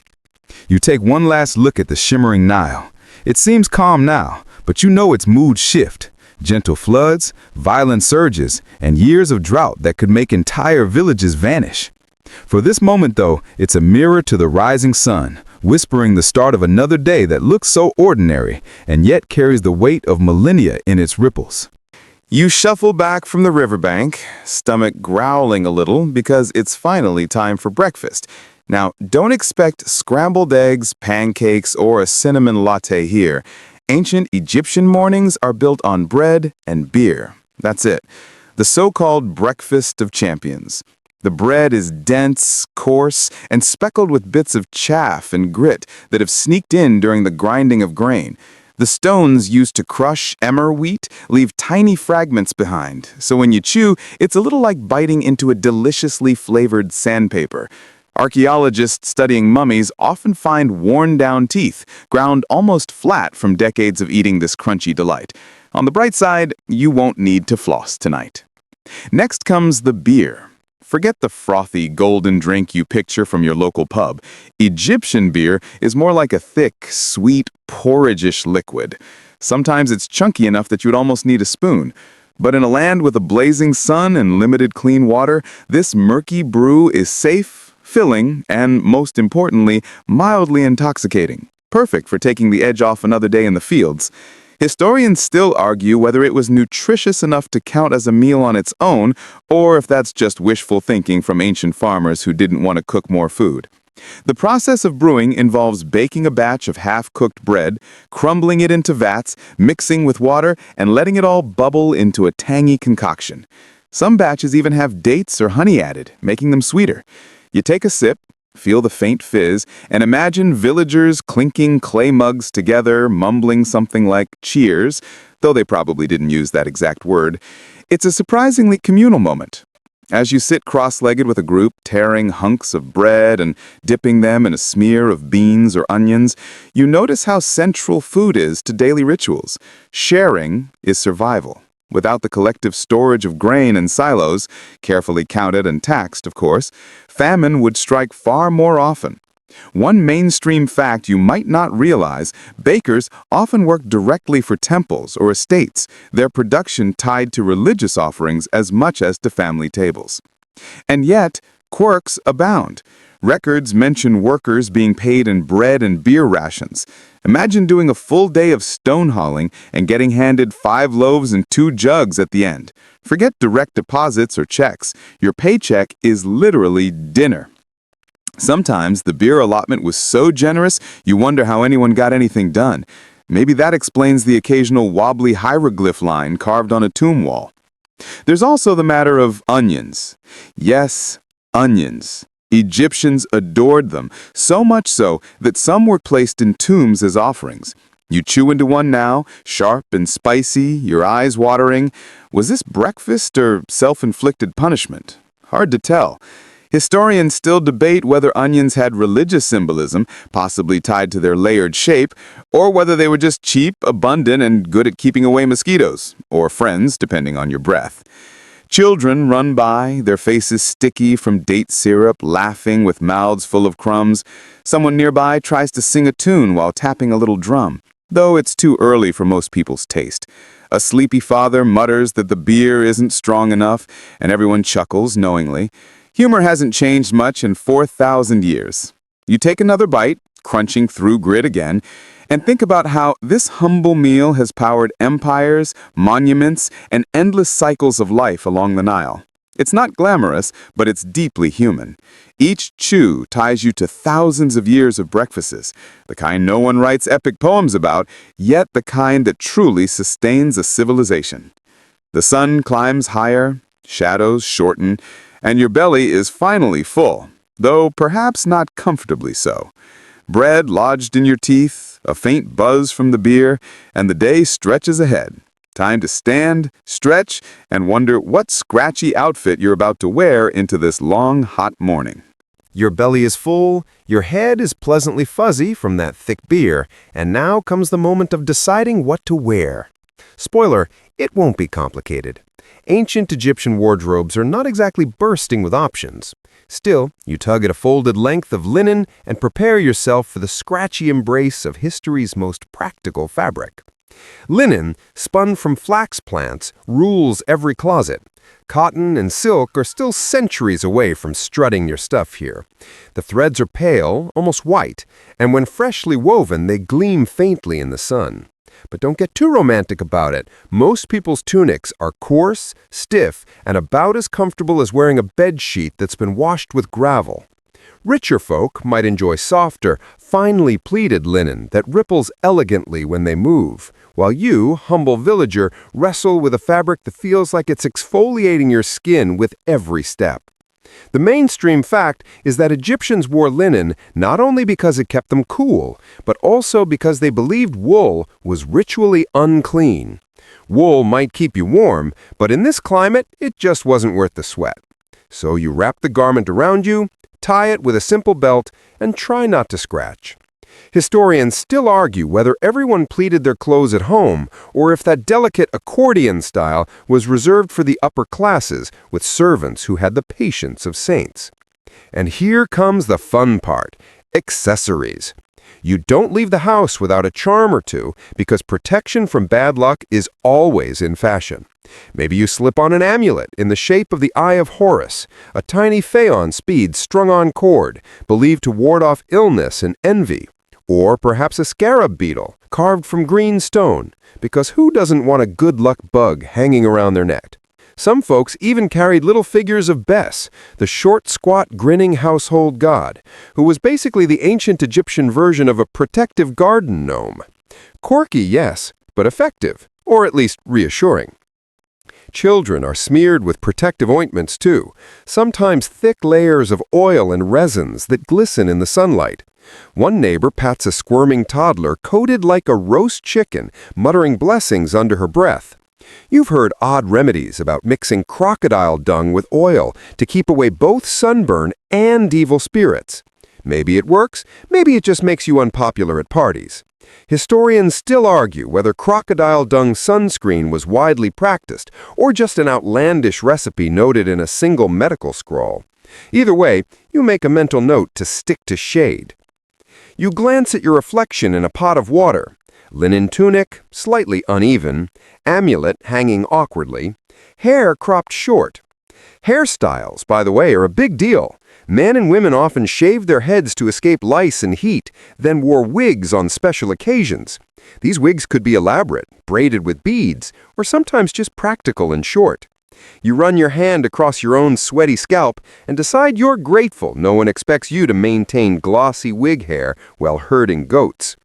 You take one last look at the shimmering Nile. It seems calm now, but you know its mood shift. Gentle floods, violent surges, and years of drought that could make entire villages vanish. For this moment, though, it's a mirror to the rising sun, whispering the start of another day that looks so ordinary and yet carries the weight of millennia in its ripples. You shuffle back from the riverbank, stomach growling a little because it's finally time for breakfast. Now, don't expect scrambled eggs, pancakes, or a cinnamon latte here. Ancient Egyptian mornings are built on bread and beer. That's it. The so-called breakfast of champions. The bread is dense, coarse, and speckled with bits of chaff and grit that have sneaked in during the grinding of grain. The stones used to crush emmer wheat leave tiny fragments behind, so when you chew, it's a little like biting into a deliciously flavored sandpaper. Archaeologists studying mummies often find worn-down teeth, ground almost flat from decades of eating this crunchy delight. On the bright side, you won't need to floss tonight. Next comes the beer. Forget the frothy, golden drink you picture from your local pub. Egyptian beer is more like a thick, sweet, porridge-ish liquid. Sometimes it's chunky enough that you'd almost need a spoon. But in a land with a blazing sun and limited clean water, this murky brew is safe, filling, and, most importantly, mildly intoxicating. Perfect for taking the edge off another day in the fields. Historians still argue whether it was nutritious enough to count as a meal on its own, or if that's just wishful thinking from ancient farmers who didn't want to cook more food. The process of brewing involves baking a batch of half-cooked bread, crumbling it into vats, mixing with water, and letting it all bubble into a tangy concoction. Some batches even have dates or honey added, making them sweeter. You take a sip, feel the faint fizz, and imagine villagers clinking clay mugs together, mumbling something like cheers, though they probably didn't use that exact word. It's a surprisingly communal moment. As you sit cross-legged with a group, tearing hunks of bread and dipping them in a smear of beans or onions, you notice how central food is to daily rituals. Sharing is survival. Without the collective storage of grain in silos, carefully counted and taxed, of course, famine would strike far more often. One mainstream fact you might not realize, bakers often work directly for temples or estates, their production tied to religious offerings as much as to family tables. And yet, quirks abound. Records mention workers being paid in bread and beer rations. Imagine doing a full day of stone hauling and getting handed 5 loaves and 2 jugs at the end. Forget direct deposits or checks. Your paycheck is literally dinner. Sometimes the beer allotment was so generous, you wonder how anyone got anything done. Maybe that explains the occasional wobbly hieroglyph line carved on a tomb wall. There's also the matter of onions. Yes, onions. Egyptians adored them, so much so that some were placed in tombs as offerings. You chew into one now, sharp and spicy, your eyes watering. Was this breakfast or self-inflicted punishment? Hard to tell. Historians still debate whether onions had religious symbolism, possibly tied to their layered shape, or whether they were just cheap, abundant, and good at keeping away mosquitoes, or friends, depending on your breath. Children run by, their faces sticky from date syrup, laughing with mouths full of crumbs. Someone nearby tries to sing a tune while tapping a little drum, though it's too early for most people's taste. A sleepy father mutters that the beer isn't strong enough, and everyone chuckles knowingly. Humor hasn't changed much in 4,000 years. You take another bite, crunching through grit again, and think about how this humble meal has powered empires, monuments, and endless cycles of life along the Nile. It's not glamorous, but it's deeply human. Each chew ties you to thousands of years of breakfasts, the kind no one writes epic poems about, yet the kind that truly sustains a civilization. The sun climbs higher, shadows shorten, and your belly is finally full, though perhaps not comfortably so. Bread lodged in your teeth, a faint buzz from the beer, and the day stretches ahead. Time to stand, stretch, and wonder what scratchy outfit you're about to wear into this long, hot morning. Your belly is full, your head is pleasantly fuzzy from that thick beer, and now comes the moment of deciding what to wear. Spoiler, it won't be complicated. Ancient Egyptian wardrobes are not exactly bursting with options. Still, you tug at a folded length of linen and prepare yourself for the scratchy embrace of history's most practical fabric. Linen, spun from flax plants, rules every closet. Cotton and silk are still centuries away from strutting your stuff here. The threads are pale, almost white, and when freshly woven, they gleam faintly in the sun. But don't get too romantic about it. Most people's tunics are coarse, stiff, and about as comfortable as wearing a bed sheet that's been washed with gravel. Richer folk might enjoy softer, finely pleated linen that ripples elegantly when they move, while you, humble villager, wrestle with a fabric that feels like it's exfoliating your skin with every step. The mainstream fact is that Egyptians wore linen not only because it kept them cool, but also because they believed wool was ritually unclean. Wool might keep you warm, but in this climate, it just wasn't worth the sweat. So you wrap the garment around you, tie it with a simple belt, and try not to scratch. Historians still argue whether everyone pleated their clothes at home or if that delicate accordion style was reserved for the upper classes with servants who had the patience of saints. And here comes the fun part: accessories. You don't leave the house without a charm or two because protection from bad luck is always in fashion. Maybe you slip on an amulet in the shape of the Eye of Horus, a tiny phaon bead strung on cord, believed to ward off illness and envy. Or perhaps a scarab beetle, carved from green stone, because who doesn't want a good luck bug hanging around their neck? Some folks even carried little figures of Bes, the short, squat, grinning household god, who was basically the ancient Egyptian version of a protective garden gnome. Quirky, yes, but effective, or at least reassuring. Children are smeared with protective ointments too, sometimes thick layers of oil and resins that glisten in the sunlight. One neighbor pats a squirming toddler coated like a roast chicken, muttering blessings under her breath. You've heard odd remedies about mixing crocodile dung with oil to keep away both sunburn and evil spirits. Maybe it works, maybe it just makes you unpopular at parties. Historians still argue whether crocodile dung sunscreen was widely practiced or just an outlandish recipe noted in a single medical scroll. Either way, you make a mental note to stick to shade. You glance at your reflection in a pot of water. Linen tunic, slightly uneven, amulet hanging awkwardly, hair cropped short. Hairstyles, by the way, are a big deal. Men and women often shaved their heads to escape lice and heat, then wore wigs on special occasions. These wigs could be elaborate, braided with beads, or sometimes just practical and short. You run your hand across your own sweaty scalp and decide you're grateful no one expects you to maintain glossy wig hair while herding goats.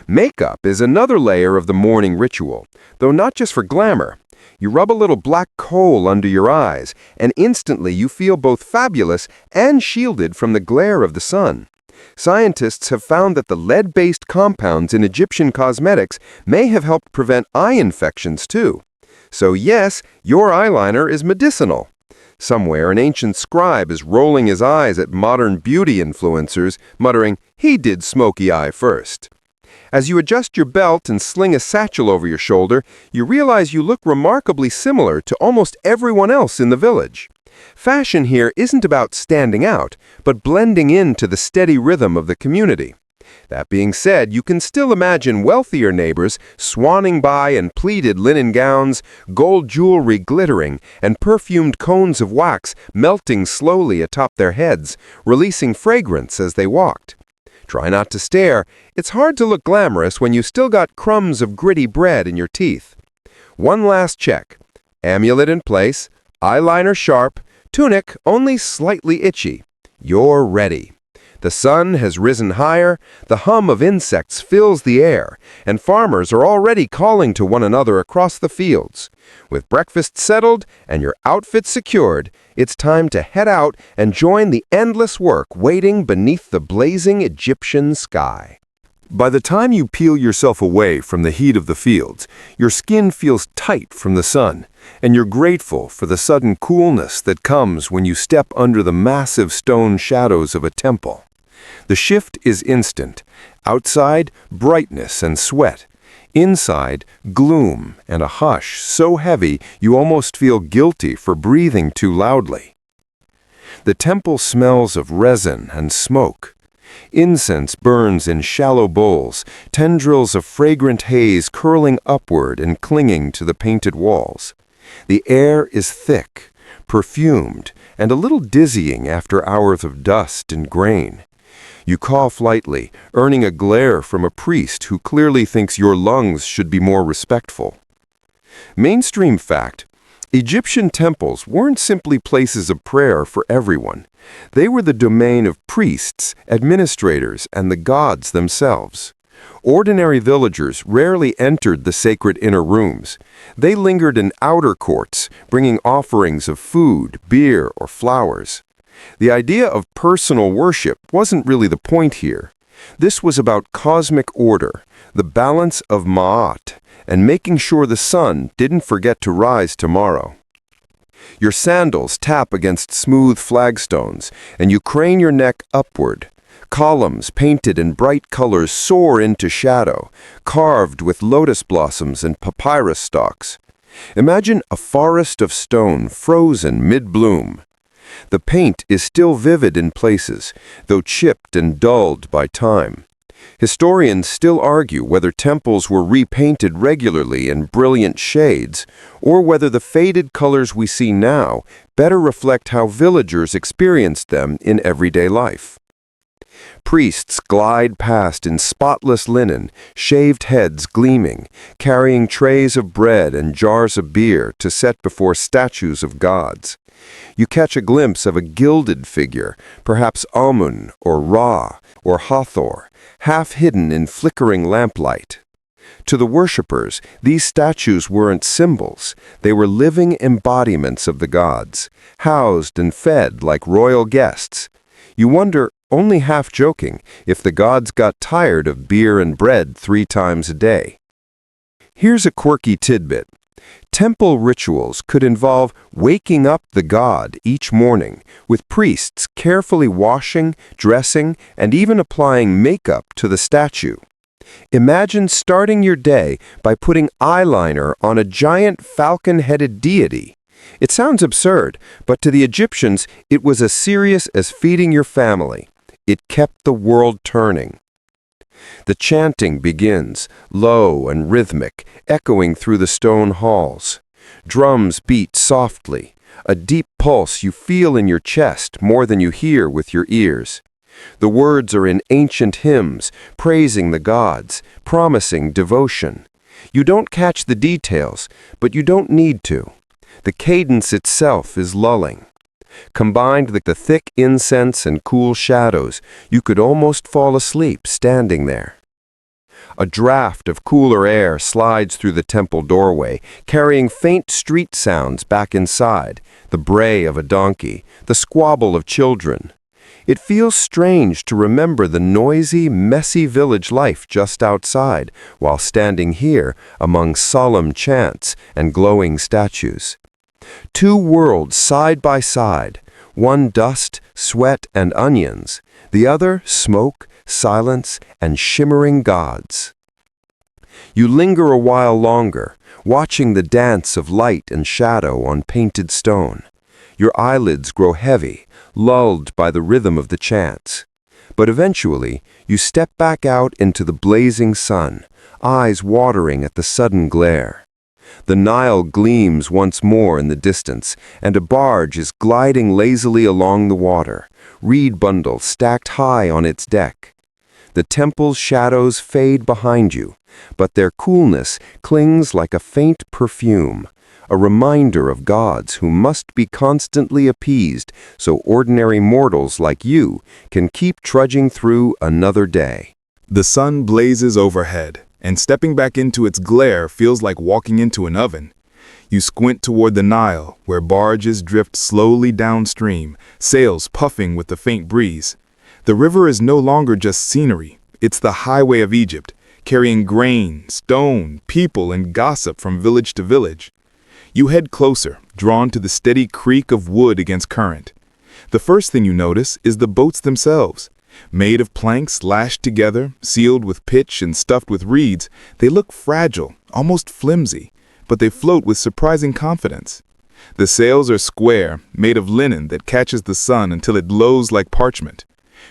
Makeup is another layer of the morning ritual, though not just for glamour. You rub a little black coal under your eyes, and instantly you feel both fabulous and shielded from the glare of the sun. Scientists have found that the lead-based compounds in Egyptian cosmetics may have helped prevent eye infections too. So yes, your eyeliner is medicinal. Somewhere an ancient scribe is rolling his eyes at modern beauty influencers, muttering, "He did smoky eye first." As you adjust your belt and sling a satchel over your shoulder, you realize you look remarkably similar to almost everyone else in the village. Fashion here isn't about standing out, but blending into the steady rhythm of the community. That being said, you can still imagine wealthier neighbors swanning by in pleated linen gowns, gold jewelry glittering, and perfumed cones of wax melting slowly atop their heads, releasing fragrance as they walked. Try not to stare. It's hard to look glamorous when you still got crumbs of gritty bread in your teeth. One last check. Amulet in place, eyeliner sharp, tunic only slightly itchy. You're ready. The sun has risen higher, the hum of insects fills the air, and farmers are already calling to one another across the fields. With breakfast settled and your outfit secured, it's time to head out and join the endless work waiting beneath the blazing Egyptian sky. By the time you peel yourself away from the heat of the fields, your skin feels tight from the sun, and you're grateful for the sudden coolness that comes when you step under the massive stone shadows of a temple. The shift is instant. Outside, brightness and sweat. Inside, gloom and a hush so heavy you almost feel guilty for breathing too loudly. The temple smells of resin and smoke. Incense burns in shallow bowls, tendrils of fragrant haze curling upward and clinging to the painted walls. The air is thick, perfumed, and a little dizzying after hours of dust and grain. You cough lightly, earning a glare from a priest who clearly thinks your lungs should be more respectful. Mainstream fact: Egyptian temples weren't simply places of prayer for everyone. They were the domain of priests, administrators, and the gods themselves. Ordinary villagers rarely entered the sacred inner rooms. They lingered in outer courts, bringing offerings of food, beer, or flowers. The idea of personal worship wasn't really the point here. This was about cosmic order, the balance of Ma'at, and making sure the sun didn't forget to rise tomorrow. Your sandals tap against smooth flagstones, and you crane your neck upward. Columns painted in bright colors soar into shadow, carved with lotus blossoms and papyrus stalks. Imagine a forest of stone frozen mid-bloom. The paint is still vivid in places, though chipped and dulled by time. Historians still argue whether temples were repainted regularly in brilliant shades, or whether the faded colors we see now better reflect how villagers experienced them in everyday life. Priests glide past in spotless linen, shaved heads gleaming, carrying trays of bread and jars of beer to set before statues of gods. You catch a glimpse of a gilded figure, perhaps Amun or Ra or Hathor, half hidden in flickering lamplight. To the worshippers, these statues weren't symbols. They were living embodiments of the gods, housed and fed like royal guests. You wonder, only half joking, if the gods got tired of beer and bread 3 times a day. Here's a quirky tidbit. Temple rituals could involve waking up the god each morning, with priests carefully washing, dressing, and even applying makeup to the statue. Imagine starting your day by putting eyeliner on a giant falcon-headed deity. It sounds absurd, but to the Egyptians, it was as serious as feeding your family. It kept the world turning. The chanting begins, low and rhythmic, echoing through the stone halls. Drums beat softly, a deep pulse you feel in your chest more than you hear with your ears. The words are in ancient hymns, praising the gods, promising devotion. You don't catch the details, but you don't need to. The cadence itself is lulling. Combined with the thick incense and cool shadows, you could almost fall asleep standing there. A draft of cooler air slides through the temple doorway, carrying faint street sounds back inside, the bray of a donkey, the squabble of children. It feels strange to remember the noisy, messy village life just outside, while standing here among solemn chants and glowing statues. 2 worlds side by side, one dust, sweat, and onions, the other smoke, silence, and shimmering gods. You linger a while longer, watching the dance of light and shadow on painted stone. Your eyelids grow heavy, lulled by the rhythm of the chants. But eventually, you step back out into the blazing sun, eyes watering at the sudden glare. The Nile gleams once more in the distance, and a barge is gliding lazily along the water, reed bundles stacked high on its deck. The temple's shadows fade behind you, but their coolness clings like a faint perfume, a reminder of gods who must be constantly appeased so ordinary mortals like you can keep trudging through another day. The sun blazes overhead, and stepping back into its glare feels like walking into an oven. You squint toward the Nile, where barges drift slowly downstream, sails puffing with the faint breeze. The river is no longer just scenery, it's the highway of Egypt, carrying grain, stone, people, and gossip from village to village. You head closer, drawn to the steady creak of wood against current. The first thing you notice is the boats themselves. Made of planks lashed together, sealed with pitch and stuffed with reeds, they look fragile, almost flimsy, but they float with surprising confidence. The sails are square, made of linen that catches the sun until it glows like parchment.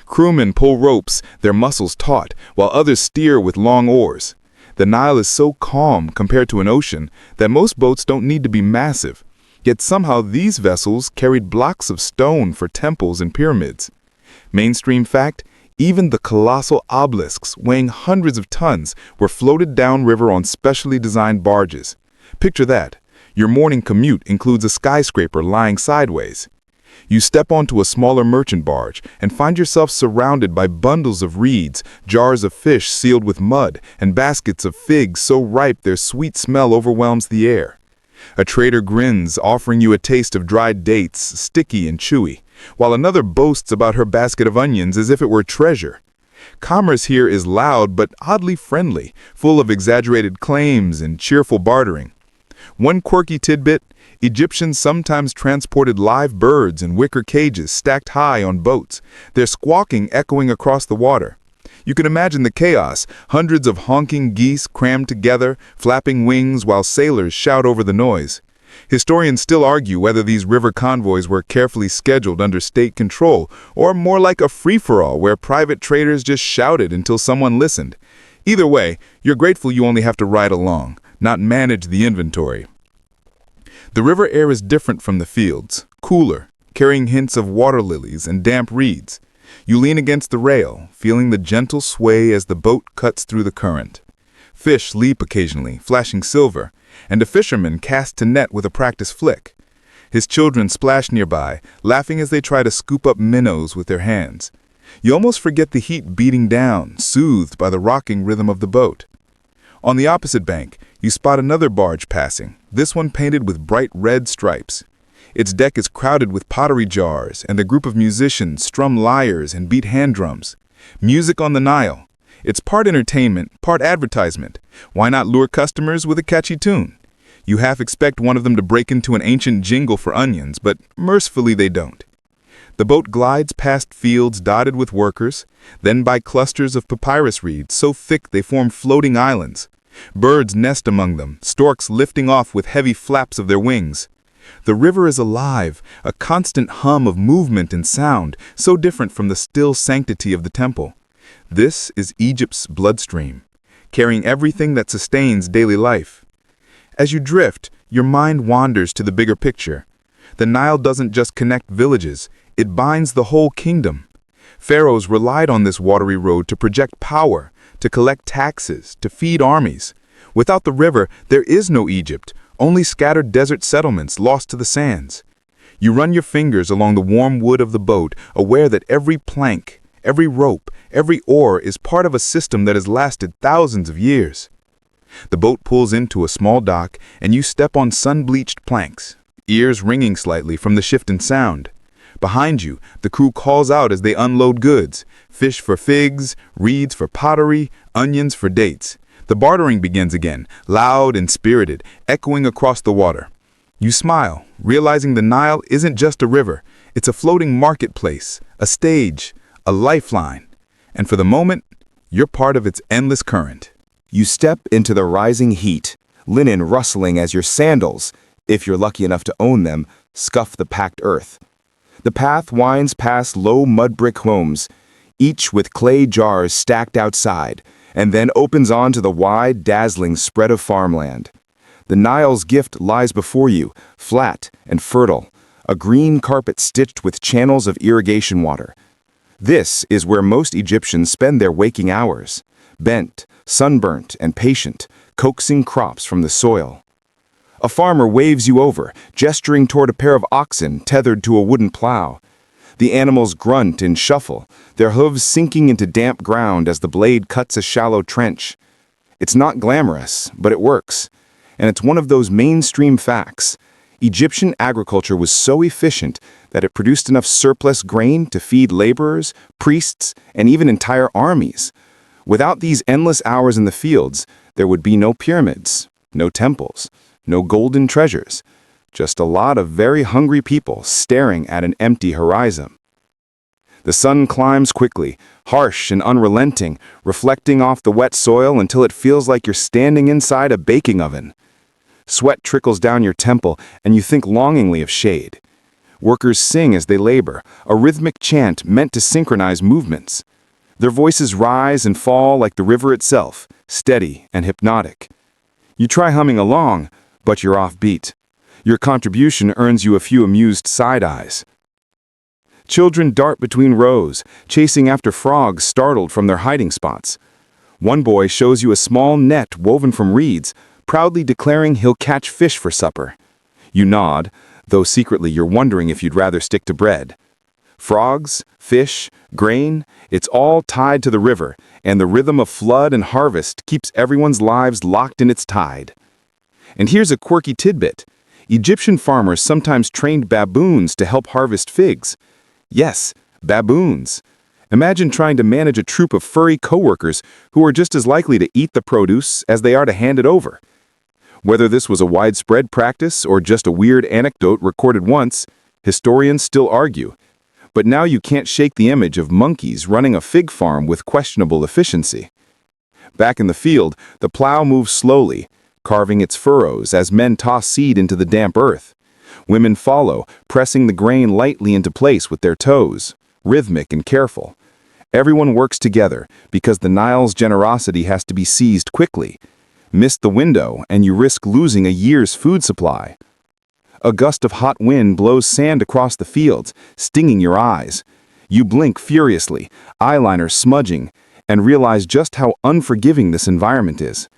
Crewmen pull ropes, their muscles taut, while others steer with long oars. The Nile is so calm compared to an ocean that most boats don't need to be massive, yet somehow these vessels carried blocks of stone for temples and pyramids. Mainstream fact, even the colossal obelisks weighing hundreds of tons were floated downriver on specially designed barges. Picture that. Your morning commute includes a skyscraper lying sideways. You step onto a smaller merchant barge and find yourself surrounded by bundles of reeds, jars of fish sealed with mud, and baskets of figs so ripe their sweet smell overwhelms the air. A trader grins, offering you a taste of dried dates, sticky and chewy, while another boasts about her basket of onions as if it were treasure. Commerce here is loud but oddly friendly, full of exaggerated claims and cheerful bartering. One quirky tidbit: Egyptians sometimes transported live birds in wicker cages stacked high on boats, their squawking echoing across the water. You can imagine the chaos, hundreds of honking geese crammed together, flapping wings while sailors shout over the noise. Historians still argue whether these river convoys were carefully scheduled under state control, or more like a free-for-all where private traders just shouted until someone listened. Either way, you're grateful you only have to ride along, not manage the inventory. The river air is different from the fields, cooler, carrying hints of water lilies and damp reeds. You lean against the rail, feeling the gentle sway as the boat cuts through the current. Fish leap occasionally, flashing silver, and a fisherman casts a net with a practice flick. His children splash nearby, laughing as they try to scoop up minnows with their hands. You almost forget the heat beating down, soothed by the rocking rhythm of the boat. On the opposite bank, you spot another barge passing, this one painted with bright red stripes. Its deck is crowded with pottery jars, and a group of musicians strum lyres and beat hand drums. Music on the Nile. It's part entertainment, part advertisement. Why not lure customers with a catchy tune? You half expect one of them to break into an ancient jingle for onions, but mercifully they don't. The boat glides past fields dotted with workers, then by clusters of papyrus reeds so thick they form floating islands. Birds nest among them, storks lifting off with heavy flaps of their wings. The river is alive, a constant hum of movement and sound, so different from the still sanctity of the temple. This is Egypt's bloodstream, carrying everything that sustains daily life. As you drift, your mind wanders to the bigger picture. The Nile doesn't just connect villages, it binds the whole kingdom. Pharaohs relied on this watery road to project power, to collect taxes, to feed armies. Without the river, there is no Egypt, only scattered desert settlements lost to the sands. You run your fingers along the warm wood of the boat, aware that every plank, every rope, every oar is part of a system that has lasted thousands of years. The boat pulls into a small dock, and you step on sun-bleached planks, ears ringing slightly from the shift in sound. Behind you, the crew calls out as they unload goods: fish for figs, reeds for pottery, onions for dates. The bartering begins again, loud and spirited, echoing across the water. You smile, realizing the Nile isn't just a river, it's a floating marketplace, a stage, a lifeline. And for the moment, you're part of its endless current. You step into the rising heat, linen rustling as your sandals, if you're lucky enough to own them, scuff the packed earth. The path winds past low mud brick homes, each with clay jars stacked outside, and then opens onto the wide, dazzling spread of farmland. The Nile's gift lies before you, flat and fertile, a green carpet stitched with channels of irrigation water. This is where most Egyptians spend their waking hours, bent, sunburnt, and patient, coaxing crops from the soil. A farmer waves you over, gesturing toward a pair of oxen tethered to a wooden plow. The animals grunt and shuffle, their hooves sinking into damp ground as the blade cuts a shallow trench. It's not glamorous, but it works. And it's one of those mainstream facts. Egyptian agriculture was so efficient that it produced enough surplus grain to feed laborers, priests, and even entire armies. Without these endless hours in the fields, there would be no pyramids, no temples, no golden treasures. Just a lot of very hungry people staring at an empty horizon. The sun climbs quickly, harsh and unrelenting, reflecting off the wet soil until it feels like you're standing inside a baking oven. Sweat trickles down your temple, and you think longingly of shade. Workers sing as they labor, a rhythmic chant meant to synchronize movements. Their voices rise and fall like the river itself, steady and hypnotic. You try humming along, but you're offbeat. Your contribution earns you a few amused side eyes. Children dart between rows, chasing after frogs startled from their hiding spots. One boy shows you a small net woven from reeds, proudly declaring he'll catch fish for supper. You nod, though secretly you're wondering if you'd rather stick to bread. Frogs, fish, grain, it's all tied to the river, and the rhythm of flood and harvest keeps everyone's lives locked in its tide. And here's a quirky tidbit. Egyptian farmers sometimes trained baboons to help harvest figs. Yes, baboons. Imagine trying to manage a troop of furry coworkers who are just as likely to eat the produce as they are to hand it over. Whether this was a widespread practice or just a weird anecdote recorded once, historians still argue. But now you can't shake the image of monkeys running a fig farm with questionable efficiency. Back in the field, the plow moves slowly, carving its furrows as men toss seed into the damp earth. Women follow, pressing the grain lightly into place with their toes, rhythmic and careful. Everyone works together because the Nile's generosity has to be seized quickly. Miss the window and you risk losing a year's food supply. A gust of hot wind blows sand across the fields, stinging your eyes. You blink furiously, eyeliner smudging, and realize just how unforgiving this environment is.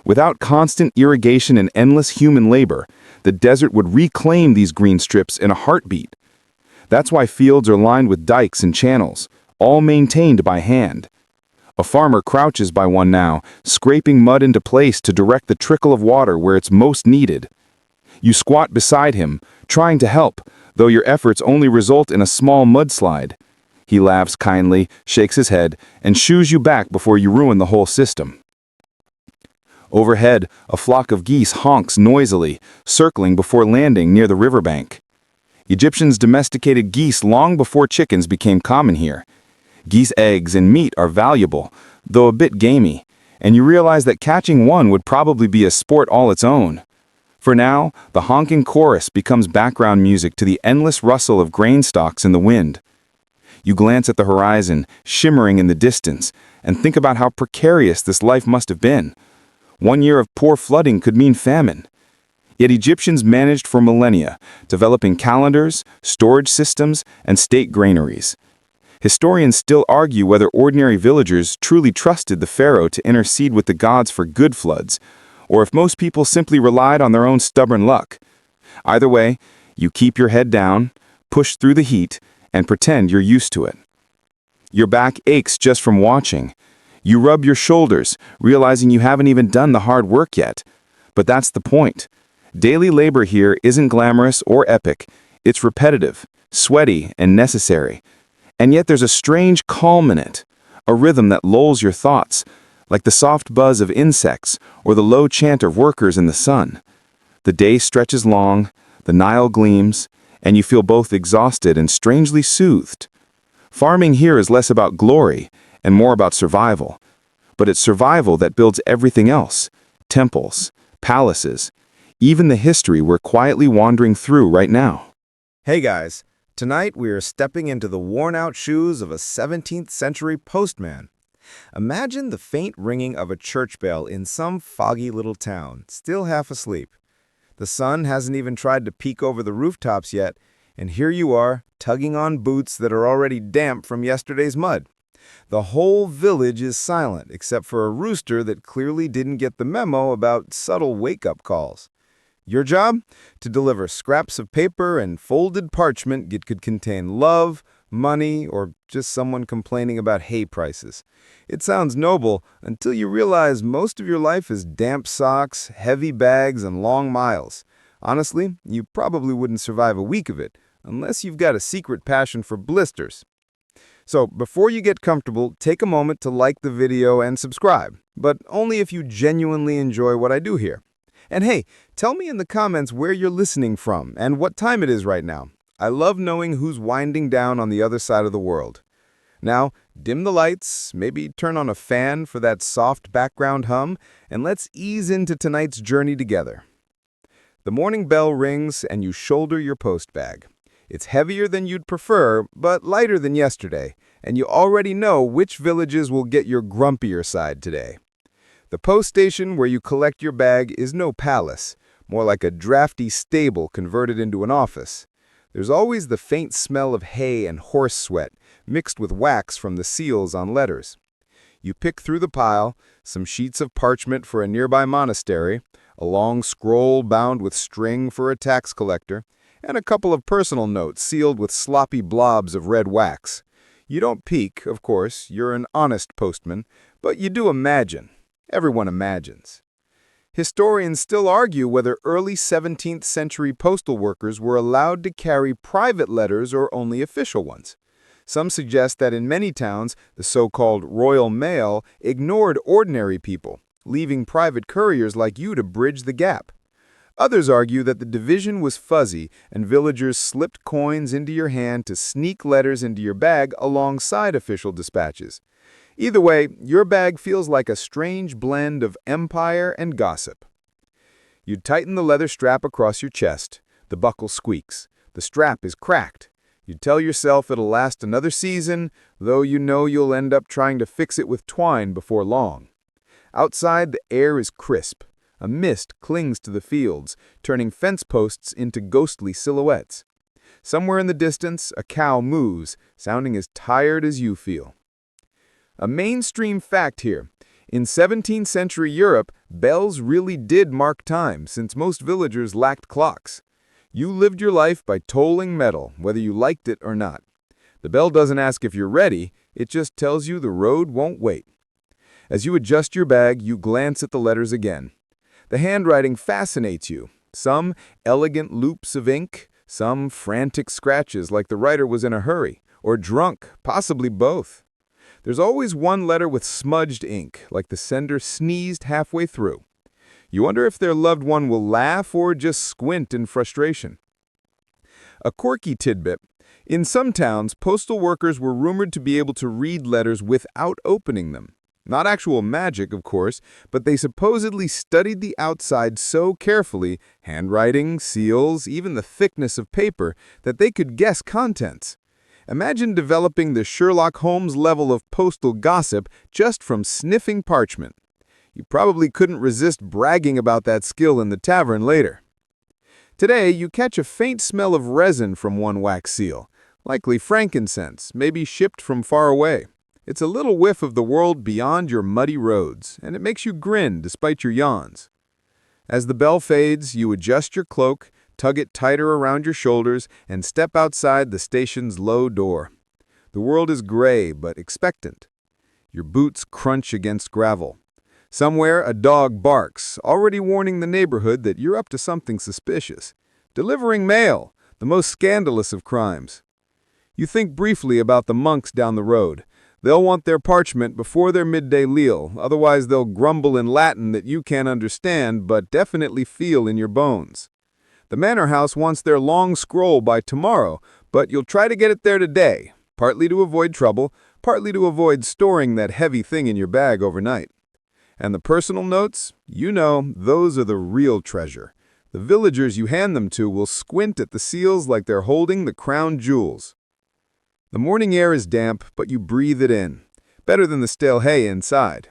Without constant irrigation and endless human labor, the desert would reclaim these green strips in a heartbeat. That's why fields are lined with dikes and channels, all maintained by hand. A farmer crouches by one now, scraping mud into place to direct the trickle of water where it's most needed. You squat beside him, trying to help, though your efforts only result in a small mudslide. He laughs kindly, shakes his head, and shoos you back before you ruin the whole system. Overhead, a flock of geese honks noisily, circling before landing near the riverbank. Egyptians domesticated geese long before chickens became common here. Geese eggs and meat are valuable, though a bit gamey, and you realize that catching one would probably be a sport all its own. For now, the honking chorus becomes background music to the endless rustle of grain stalks in the wind. You glance at the horizon, shimmering in the distance, and think about how precarious this life must have been. 1 year of poor flooding could mean famine. Yet Egyptians managed for millennia, developing calendars, storage systems, and state granaries. Historians still argue whether ordinary villagers truly trusted the pharaoh to intercede with the gods for good floods, or if most people simply relied on their own stubborn luck. Either way, you keep your head down, push through the heat, and pretend you're used to it. Your back aches just from watching. You rub your shoulders, realizing you haven't even done the hard work yet. But that's the point. Daily labor here isn't glamorous or epic. It's repetitive, sweaty, and necessary. And yet there's a strange calm in it, a rhythm that lulls your thoughts, like the soft buzz of insects or the low chant of workers in the sun. The day stretches long, the Nile gleams, and you feel both exhausted and strangely soothed. Farming here is less about glory and more about survival. But it's survival that builds everything else: temples, palaces, even the history we're quietly wandering through right now. Hey guys, tonight we are stepping into the worn-out shoes of a 17th century postman. Imagine the faint ringing of a church bell in some foggy little town, still half asleep. The sun hasn't even tried to peek over the rooftops yet, and here you are, tugging on boots that are already damp from yesterday's mud. The whole village is silent, except for a rooster that clearly didn't get the memo about subtle wake-up calls. Your job? To deliver scraps of paper and folded parchment that could contain love, money, or just someone complaining about hay prices. It sounds noble until you realize most of your life is damp socks, heavy bags, and long miles. Honestly, you probably wouldn't survive a week of it, unless you've got a secret passion for blisters. So, before you get comfortable, take a moment to like the video and subscribe, but only if you genuinely enjoy what I do here. And hey, tell me in the comments where you're listening from and what time it is right now. I love knowing who's winding down on the other side of the world. Now, dim the lights, maybe turn on a fan for that soft background hum, and let's ease into tonight's journey together. The morning bell rings and you shoulder your post bag. It's heavier than you'd prefer, but lighter than yesterday, and you already know which villages will get your grumpier side today. The post station where you collect your bag is no palace, more like a drafty stable converted into an office. There's always the faint smell of hay and horse sweat, mixed with wax from the seals on letters. You pick through the pile, some sheets of parchment for a nearby monastery, a long scroll bound with string for a tax collector, and a couple of personal notes sealed with sloppy blobs of red wax. You don't peek, of course, you're an honest postman, but you do imagine. Everyone imagines. Historians still argue whether early 17th century postal workers were allowed to carry private letters or only official ones. Some suggest that in many towns, the so-called royal mail ignored ordinary people, leaving private couriers like you to bridge the gap. Others argue that the division was fuzzy and villagers slipped coins into your hand to sneak letters into your bag alongside official dispatches. Either way, your bag feels like a strange blend of empire and gossip. You tighten the leather strap across your chest. The buckle squeaks. The strap is cracked. You tell yourself it'll last another season, though you know you'll end up trying to fix it with twine before long. Outside, the air is crisp. A mist clings to the fields, turning fence posts into ghostly silhouettes. Somewhere in the distance, a cow moos, sounding as tired as you feel. A mainstream fact here. In 17th century Europe, bells really did mark time, since most villagers lacked clocks. You lived your life by tolling metal, whether you liked it or not. The bell doesn't ask if you're ready, it just tells you the road won't wait. As you adjust your bag, you glance at the letters again. The handwriting fascinates you. Some elegant loops of ink, some frantic scratches like the writer was in a hurry, or drunk, possibly both. There's always one letter with smudged ink, like the sender sneezed halfway through. You wonder if their loved one will laugh or just squint in frustration. A quirky tidbit. In some towns, postal workers were rumored to be able to read letters without opening them. Not actual magic, of course, but they supposedly studied the outside so carefully, handwriting, seals, even the thickness of paper, that they could guess contents. Imagine developing the Sherlock Holmes level of postal gossip just from sniffing parchment. You probably couldn't resist bragging about that skill in the tavern later. Today, you catch a faint smell of resin from one wax seal, likely frankincense, maybe shipped from far away. It's a little whiff of the world beyond your muddy roads, and it makes you grin despite your yawns. As the bell fades, you adjust your cloak, tug it tighter around your shoulders, and step outside the station's low door. The world is gray but expectant. Your boots crunch against gravel. Somewhere, a dog barks, already warning the neighborhood that you're up to something suspicious. Delivering mail, the most scandalous of crimes. You think briefly about the monks down the road. They'll want their parchment before their midday meal, otherwise they'll grumble in Latin that you can't understand but definitely feel in your bones. The manor house wants their long scroll by tomorrow, but you'll try to get it there today, partly to avoid trouble, partly to avoid storing that heavy thing in your bag overnight. And the personal notes? You know, those are the real treasure. The villagers you hand them to will squint at the seals like they're holding the crown jewels. The morning air is damp, but you breathe it in. Better than the stale hay inside.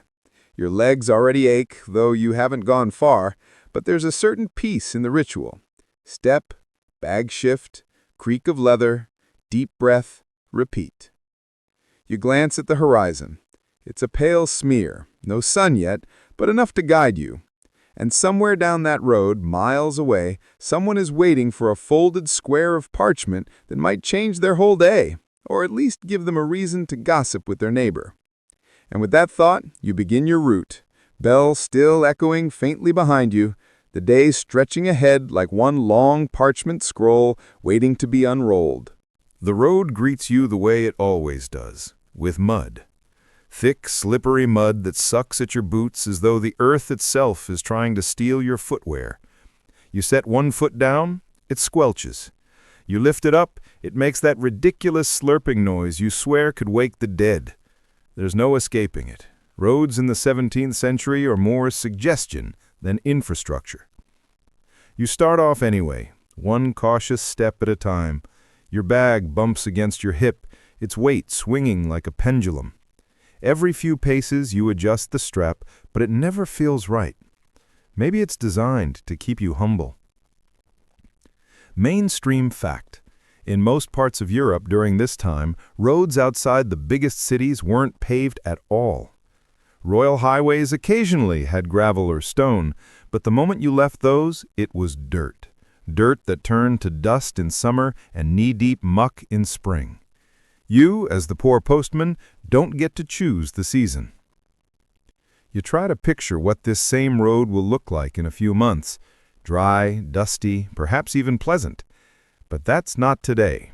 Your legs already ache, though you haven't gone far, but there's a certain peace in the ritual. Step, bag shift, creak of leather, deep breath, repeat. You glance at the horizon. It's a pale smear, no sun yet, but enough to guide you. And somewhere down that road, miles away, someone is waiting for a folded square of parchment that might change their whole day, or at least give them a reason to gossip with their neighbor. And with that thought, you begin your route, bell still echoing faintly behind you, the day stretching ahead like one long parchment scroll waiting to be unrolled. The road greets you the way it always does, with mud. Thick, slippery mud that sucks at your boots as though the earth itself is trying to steal your footwear. You set one foot down, it squelches. You lift it up, it makes that ridiculous slurping noise you swear could wake the dead. There's no escaping it. Roads in the 17th century are more suggestion than infrastructure. You start off anyway, one cautious step at a time. Your bag bumps against your hip, its weight swinging like a pendulum. Every few paces you adjust the strap, but it never feels right. Maybe it's designed to keep you humble. Mainstream fact. In most parts of Europe during this time, roads outside the biggest cities weren't paved at all. Royal highways occasionally had gravel or stone, but the moment you left those, it was dirt. Dirt that turned to dust in summer and knee-deep muck in spring. You, as the poor postman, don't get to choose the season. You try to picture what this same road will look like in a few months. Dry, dusty, perhaps even pleasant. But that's not today.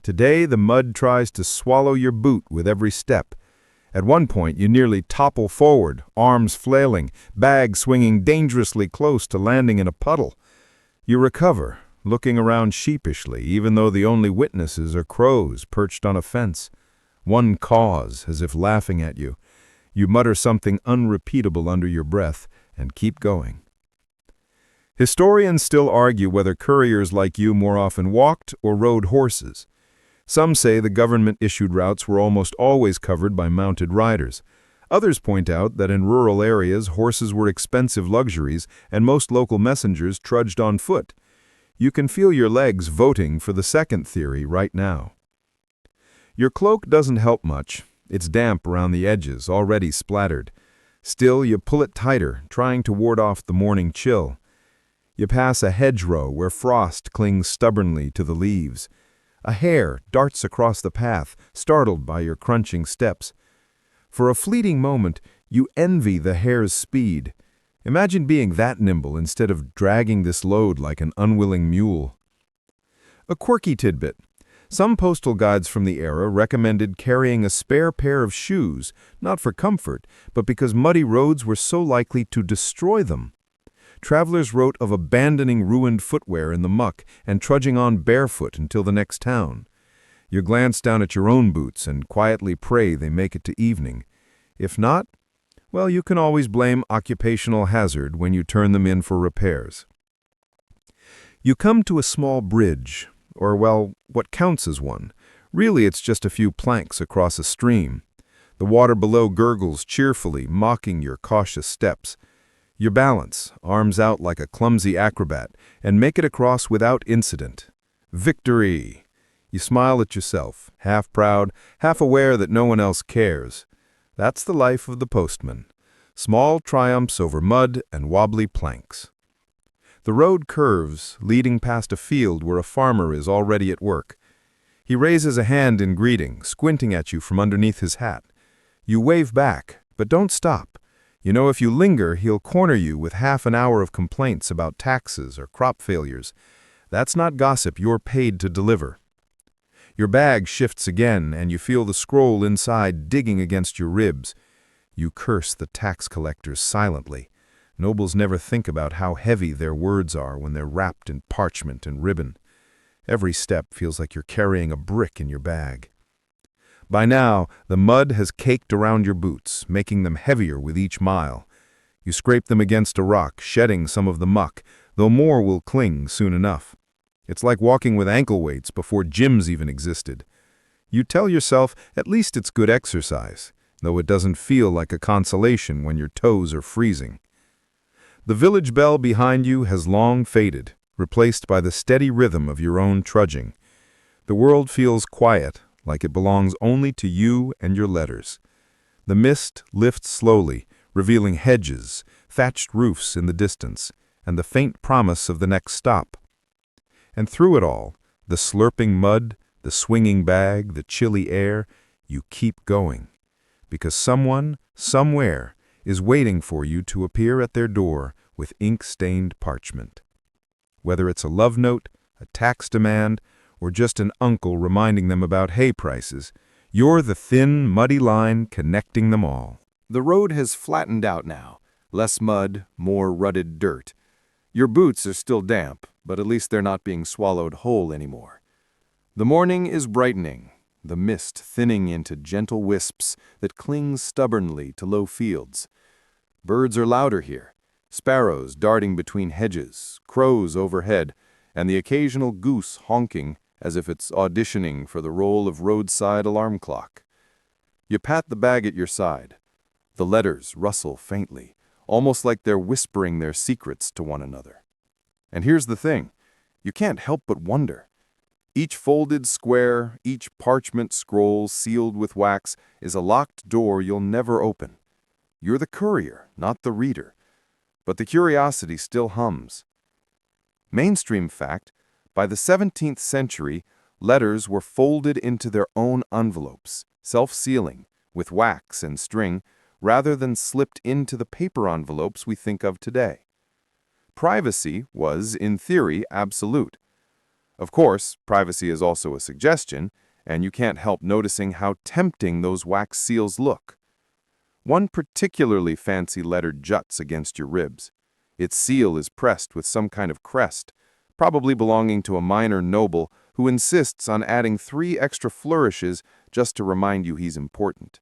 Today, the mud tries to swallow your boot with every step. At one point, you nearly topple forward, arms flailing, bag swinging dangerously close to landing in a puddle. You recover, looking around sheepishly, even though the only witnesses are crows perched on a fence. One caws, as if laughing at you. You mutter something unrepeatable under your breath and keep going. Historians still argue whether couriers like you more often walked or rode horses. Some say the government-issued routes were almost always covered by mounted riders. Others point out that in rural areas, horses were expensive luxuries and most local messengers trudged on foot. You can feel your legs voting for the second theory right now. Your cloak doesn't help much. It's damp around the edges, already splattered. Still, you pull it tighter, trying to ward off the morning chill. You pass a hedgerow where frost clings stubbornly to the leaves. A hare darts across the path, startled by your crunching steps. For a fleeting moment, you envy the hare's speed. Imagine being that nimble instead of dragging this load like an unwilling mule. A quirky tidbit. Some postal guides from the era recommended carrying a spare pair of shoes, not for comfort, but because muddy roads were so likely to destroy them. Travelers wrote of abandoning ruined footwear in the muck and trudging on barefoot until the next town. You glance down at your own boots and quietly pray they make it to evening. If not, well, you can always blame occupational hazard when you turn them in for repairs. You come to a small bridge, or, well, what counts as one. Really, it's just a few planks across a stream. The water below gurgles cheerfully, mocking your cautious steps. You balance, arms out like a clumsy acrobat, and make it across without incident. Victory! You smile at yourself, half proud, half aware that no one else cares. That's the life of the postman. Small triumphs over mud and wobbly planks. The road curves, leading past a field where a farmer is already at work. He raises a hand in greeting, squinting at you from underneath his hat. You wave back, but don't stop. You know if you linger, he'll corner you with half an hour of complaints about taxes or crop failures. That's not gossip you're paid to deliver. Your bag shifts again, and you feel the scroll inside digging against your ribs. You curse the tax collectors silently. Nobles never think about how heavy their words are when they're wrapped in parchment and ribbon. Every step feels like you're carrying a brick in your bag. By now, the mud has caked around your boots, making them heavier with each mile. You scrape them against a rock, shedding some of the muck, though more will cling soon enough. It's like walking with ankle weights before gyms even existed. You tell yourself at least it's good exercise, though it doesn't feel like a consolation when your toes are freezing. The village bell behind you has long faded, replaced by the steady rhythm of your own trudging. The world feels quiet, like it belongs only to you and your letters. The mist lifts slowly, revealing hedges, thatched roofs in the distance, and the faint promise of the next stop. And through it all, the slurping mud, the swinging bag, the chilly air, you keep going. Because someone, somewhere, is waiting for you to appear at their door with ink-stained parchment. Whether it's a love note, a tax demand, or just an uncle reminding them about hay prices, you're the thin, muddy line connecting them all. The road has flattened out now. Less mud, more rutted dirt. Your boots are still damp, but at least they're not being swallowed whole anymore. The morning is brightening, the mist thinning into gentle wisps that cling stubbornly to low fields. Birds are louder here, sparrows darting between hedges, crows overhead, and the occasional goose honking as if it's auditioning for the role of roadside alarm clock. You pat the bag at your side. The letters rustle faintly, almost like they're whispering their secrets to one another. And here's the thing, you can't help but wonder. Each folded square, each parchment scroll sealed with wax is a locked door you'll never open. You're the courier, not the reader. But the curiosity still hums. Mainstream fact, by the 17th century, letters were folded into their own envelopes, self-sealing, with wax and string, rather than slipped into the paper envelopes we think of today. Privacy was, in theory, absolute. Of course, privacy is also a suggestion, and you can't help noticing how tempting those wax seals look. One particularly fancy letter juts against your ribs. Its seal is pressed with some kind of crest, probably belonging to a minor noble who insists on adding 3 extra flourishes just to remind you he's important.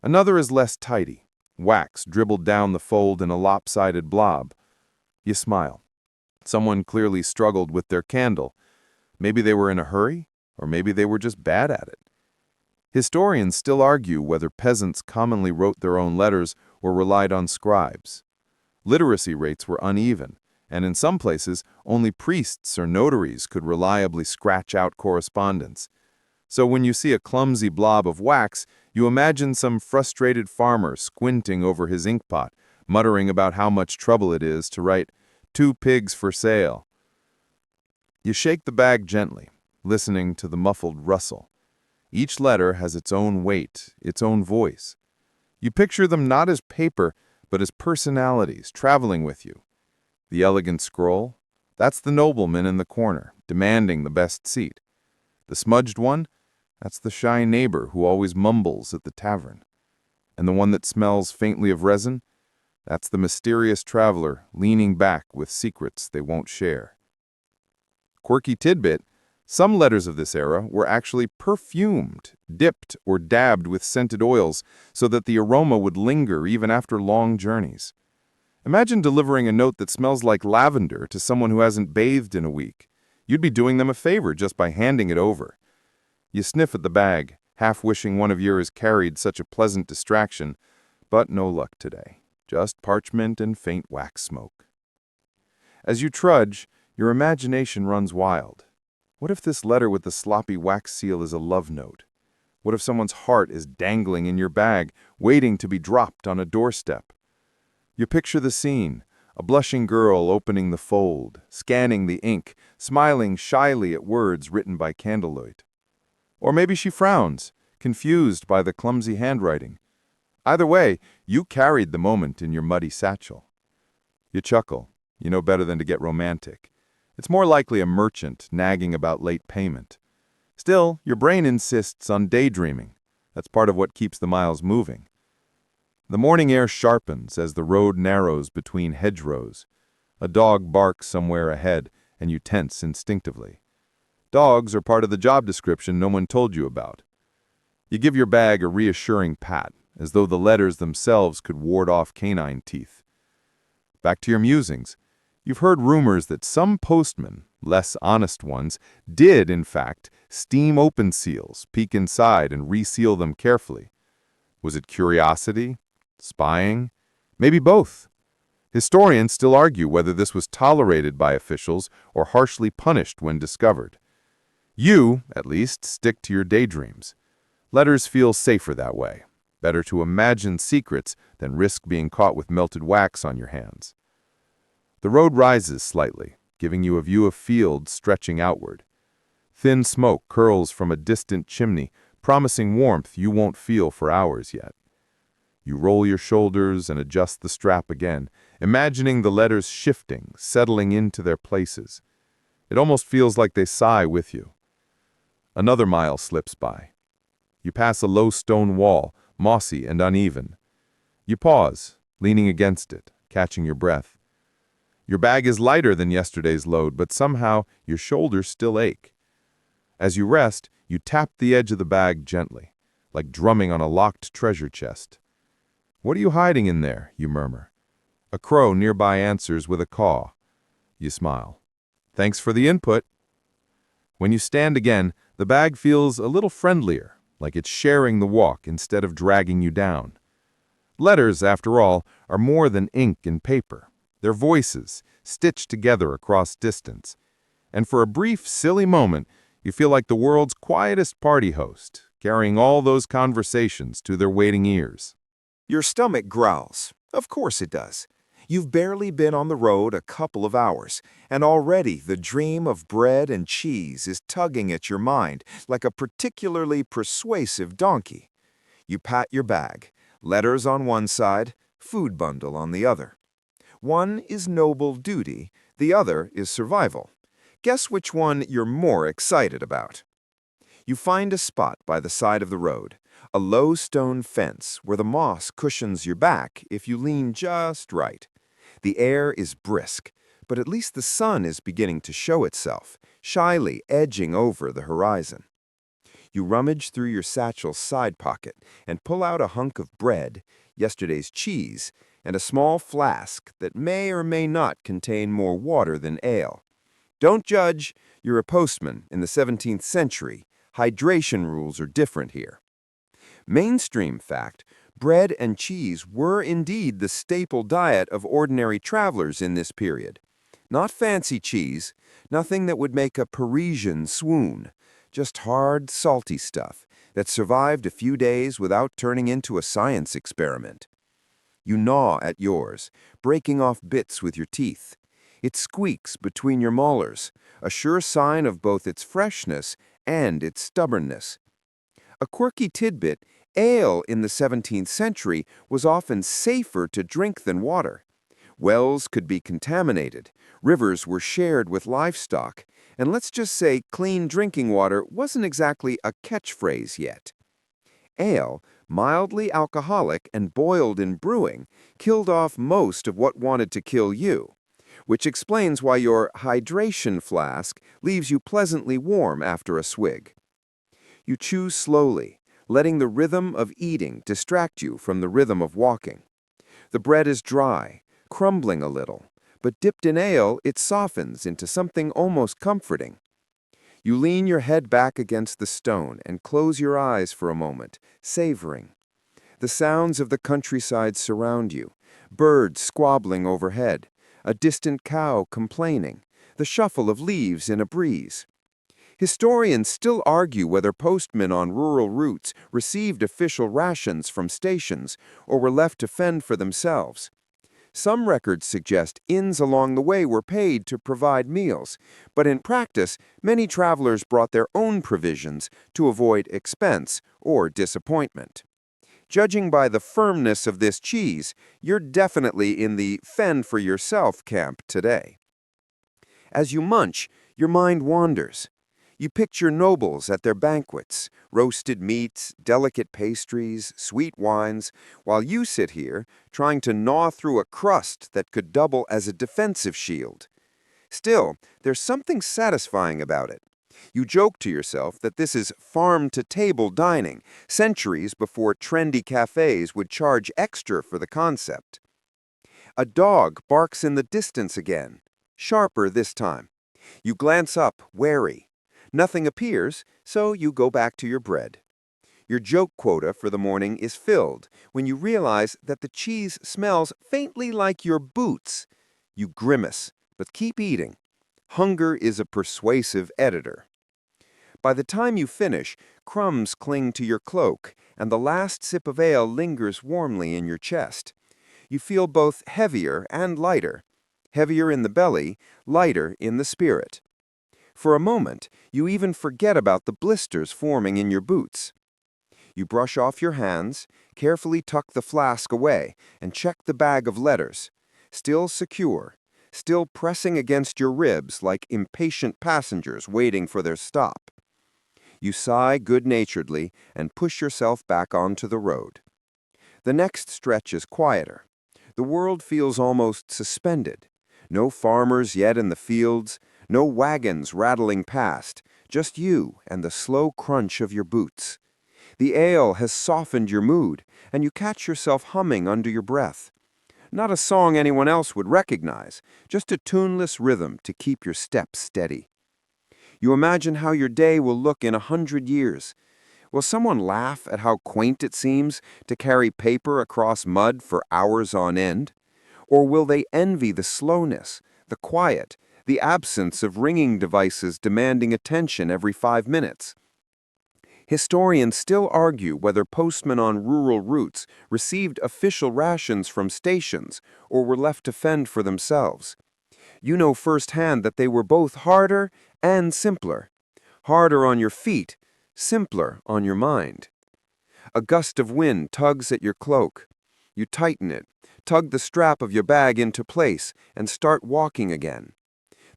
Another is less tidy, wax dribbled down the fold in a lopsided blob. You smile. Someone clearly struggled with their candle. Maybe they were in a hurry, or maybe they were just bad at it. Historians still argue whether peasants commonly wrote their own letters or relied on scribes. Literacy rates were uneven, and in some places, only priests or notaries could reliably scratch out correspondence. So when you see a clumsy blob of wax, you imagine some frustrated farmer squinting over his inkpot, muttering about how much trouble it is to write 2 pigs for sale. You shake the bag gently, listening to the muffled rustle. Each letter has its own weight, its own voice. You picture them not as paper, but as personalities traveling with you. The elegant scroll, that's the nobleman in the corner, demanding the best seat. The smudged one, that's the shy neighbor who always mumbles at the tavern. And the one that smells faintly of resin, that's the mysterious traveler leaning back with secrets they won't share. Quirky tidbit, some letters of this era were actually perfumed, dipped or dabbed with scented oils so that the aroma would linger even after long journeys. Imagine delivering a note that smells like lavender to someone who hasn't bathed in a week. You'd be doing them a favor just by handing it over. You sniff at the bag, half wishing one of yours carried such a pleasant distraction, but no luck today. Just parchment and faint wax smoke. As you trudge, your imagination runs wild. What if this letter with the sloppy wax seal is a love note? What if someone's heart is dangling in your bag, waiting to be dropped on a doorstep? You picture the scene, a blushing girl opening the fold, scanning the ink, smiling shyly at words written by candlelight. Or maybe she frowns, confused by the clumsy handwriting. Either way, you carried the moment in your muddy satchel. You chuckle. You know better than to get romantic. It's more likely a merchant nagging about late payment. Still, your brain insists on daydreaming. That's part of what keeps the miles moving. The morning air sharpens as the road narrows between hedgerows. A dog barks somewhere ahead, and you tense instinctively. Dogs are part of the job description no one told you about. You give your bag a reassuring pat, as though the letters themselves could ward off canine teeth. Back to your musings. You've heard rumors that some postmen, less honest ones, did, in fact, steam open seals, peek inside, and reseal them carefully. Was it curiosity? Spying? Maybe both. Historians still argue whether this was tolerated by officials or harshly punished when discovered. You, at least, stick to your daydreams. Letters feel safer that way. Better to imagine secrets than risk being caught with melted wax on your hands. The road rises slightly, giving you a view of fields stretching outward. Thin smoke curls from a distant chimney, promising warmth you won't feel for hours yet. You roll your shoulders and adjust the strap again, imagining the letters shifting, settling into their places. It almost feels like they sigh with you. Another mile slips by. You pass a low stone wall, mossy and uneven. You pause, leaning against it, catching your breath. Your bag is lighter than yesterday's load, but somehow your shoulders still ache. As you rest, you tap the edge of the bag gently, like drumming on a locked treasure chest. "What are you hiding in there?" you murmur. A crow nearby answers with a caw. You smile. "Thanks for the input." When you stand again, the bag feels a little friendlier, like it's sharing the walk instead of dragging you down. Letters, after all, are more than ink and paper. They're voices, stitched together across distance. And for a brief, silly moment, you feel like the world's quietest party host, carrying all those conversations to their waiting ears. Your stomach growls. Of course it does. You've barely been on the road a couple of hours, and already the dream of bread and cheese is tugging at your mind like a particularly persuasive donkey. You pat your bag, letters on one side, food bundle on the other. One is noble duty, the other is survival. Guess which one you're more excited about. You find a spot by the side of the road, A low stone fence where the moss cushions your back if you lean just right. The air is brisk, but at least the sun is beginning to show itself, shyly edging over the horizon. You rummage through your satchel's side pocket and pull out a hunk of bread, yesterday's cheese, and a small flask that may or may not contain more water than ale. Don't judge, you're a postman in the 17th century. Hydration rules are different here. Mainstream fact, bread and cheese were indeed the staple diet of ordinary travelers in this period. Not fancy cheese, nothing that would make a Parisian swoon, just hard, salty stuff that survived a few days without turning into a science experiment. You gnaw at yours, breaking off bits with your teeth. It squeaks between your molars, a sure sign of both its freshness and its stubbornness. A quirky tidbit, ale in the 17th century was often safer to drink than water. Wells could be contaminated, rivers were shared with livestock, and let's just say clean drinking water wasn't exactly a catchphrase yet. Ale, mildly alcoholic and boiled in brewing, killed off most of what wanted to kill you, which explains why your hydration flask leaves you pleasantly warm after a swig. You chew slowly, letting the rhythm of eating distract you from the rhythm of walking. The bread is dry, crumbling a little, but dipped in ale, it softens into something almost comforting. You lean your head back against the stone and close your eyes for a moment, savoring. The sounds of the countryside surround you, birds squabbling overhead, a distant cow complaining, the shuffle of leaves in a breeze. Historians still argue whether postmen on rural routes received official rations from stations or were left to fend for themselves. Some records suggest inns along the way were paid to provide meals, but in practice, many travelers brought their own provisions to avoid expense or disappointment. Judging by the firmness of this cheese, you're definitely in the fend-for-yourself camp today. As you munch, your mind wanders. You picture nobles at their banquets, roasted meats, delicate pastries, sweet wines, while you sit here trying to gnaw through a crust that could double as a defensive shield. Still, there's something satisfying about it. You joke to yourself that this is farm-to-table dining, centuries before trendy cafes would charge extra for the concept. A dog barks in the distance again, sharper this time. You glance up, wary. Nothing appears, so you go back to your bread. Your joke quota for the morning is filled when you realize that the cheese smells faintly like your boots. You grimace, but keep eating. Hunger is a persuasive editor. By the time you finish, crumbs cling to your cloak, and the last sip of ale lingers warmly in your chest. You feel both heavier and lighter. Heavier in the belly, lighter in the spirit. For a moment, you even forget about the blisters forming in your boots. You brush off your hands, carefully tuck the flask away, and check the bag of letters. Still secure, still pressing against your ribs like impatient passengers waiting for their stop. You sigh good-naturedly and push yourself back onto the road. The next stretch is quieter. The world feels almost suspended. No farmers yet in the fields, no wagons rattling past, just you and the slow crunch of your boots. The ale has softened your mood, and you catch yourself humming under your breath. Not a song anyone else would recognize, just a tuneless rhythm to keep your steps steady. You imagine how your day will look in 100 years. Will someone laugh at how quaint it seems to carry paper across mud for hours on end? Or will they envy the slowness, the quiet, the absence of ringing devices demanding attention every 5 minutes? Historians still argue whether postmen on rural routes received official rations from stations or were left to fend for themselves. You know firsthand that they were both harder and simpler. Harder on your feet, simpler on your mind. A gust of wind tugs at your cloak. You tighten it, tug the strap of your bag into place, and start walking again.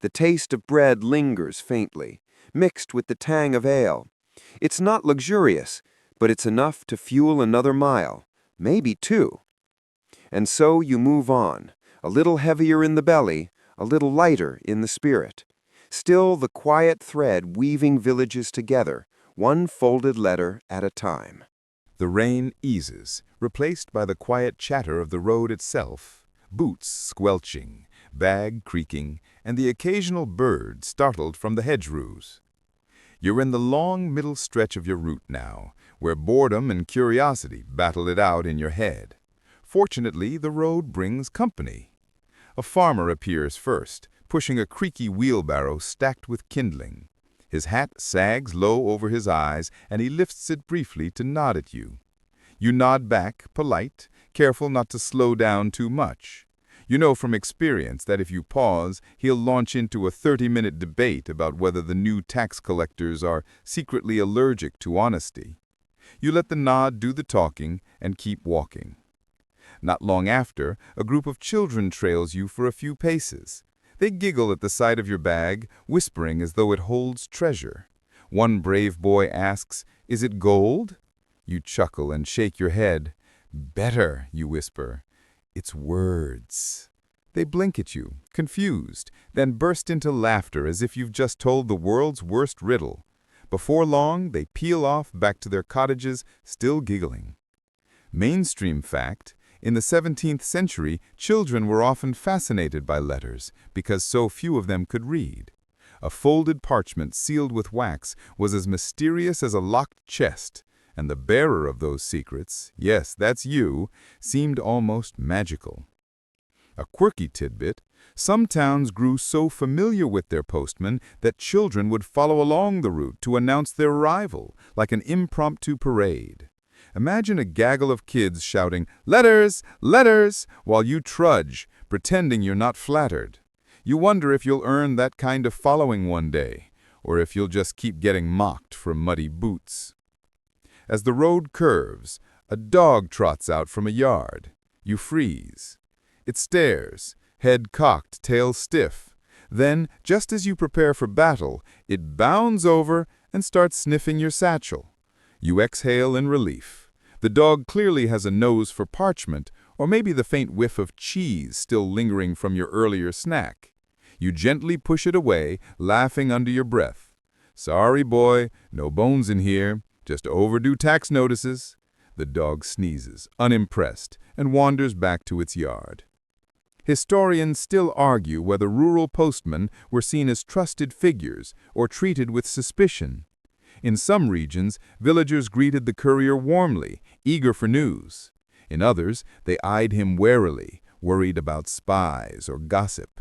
The taste of bread lingers faintly, mixed with the tang of ale. It's not luxurious, but it's enough to fuel another mile, maybe two. And so you move on, a little heavier in the belly, a little lighter in the spirit. Still the quiet thread weaving villages together, one folded letter at a time. The rain eases, replaced by the quiet chatter of the road itself, boots squelching, bag creaking, and the occasional bird startled from the hedgerows. You're in the long middle stretch of your route now, where boredom and curiosity battle it out in your head. Fortunately, the road brings company. A farmer appears first, pushing a creaky wheelbarrow stacked with kindling. His hat sags low over his eyes, and he lifts it briefly to nod at you. You nod back, polite, careful not to slow down too much. You know from experience that if you pause, he'll launch into a 30-minute debate about whether the new tax collectors are secretly allergic to honesty. You let the nod do the talking and keep walking. Not long after, a group of children trails you for a few paces. They giggle at the sight of your bag, whispering as though it holds treasure. One brave boy asks, "Is it gold?" You chuckle and shake your head. "Better," you whisper. "It's words." They blink at you, confused, then burst into laughter as if you've just told the world's worst riddle. Before long, they peel off back to their cottages, still giggling. Mainstream fact: in the 17th century, children were often fascinated by letters because so few of them could read. A folded parchment sealed with wax was as mysterious as a locked chest, and the bearer of those secrets, yes, that's you, seemed almost magical. A quirky tidbit: some towns grew so familiar with their postmen that children would follow along the route to announce their arrival, like an impromptu parade. Imagine a gaggle of kids shouting, "Letters! Letters!" while you trudge, pretending you're not flattered. You wonder if you'll earn that kind of following one day, or if you'll just keep getting mocked for muddy boots. As the road curves, a dog trots out from a yard. You freeze. It stares, head cocked, tail stiff. Then, just as you prepare for battle, it bounds over and starts sniffing your satchel. You exhale in relief. The dog clearly has a nose for parchment, or maybe the faint whiff of cheese still lingering from your earlier snack. You gently push it away, laughing under your breath. "Sorry, boy, no bones in here, just overdue tax notices." The dog sneezes, unimpressed, and wanders back to its yard. Historians still argue whether rural postmen were seen as trusted figures or treated with suspicion. In some regions, villagers greeted the courier warmly, eager for news. In others, they eyed him warily, worried about spies or gossip.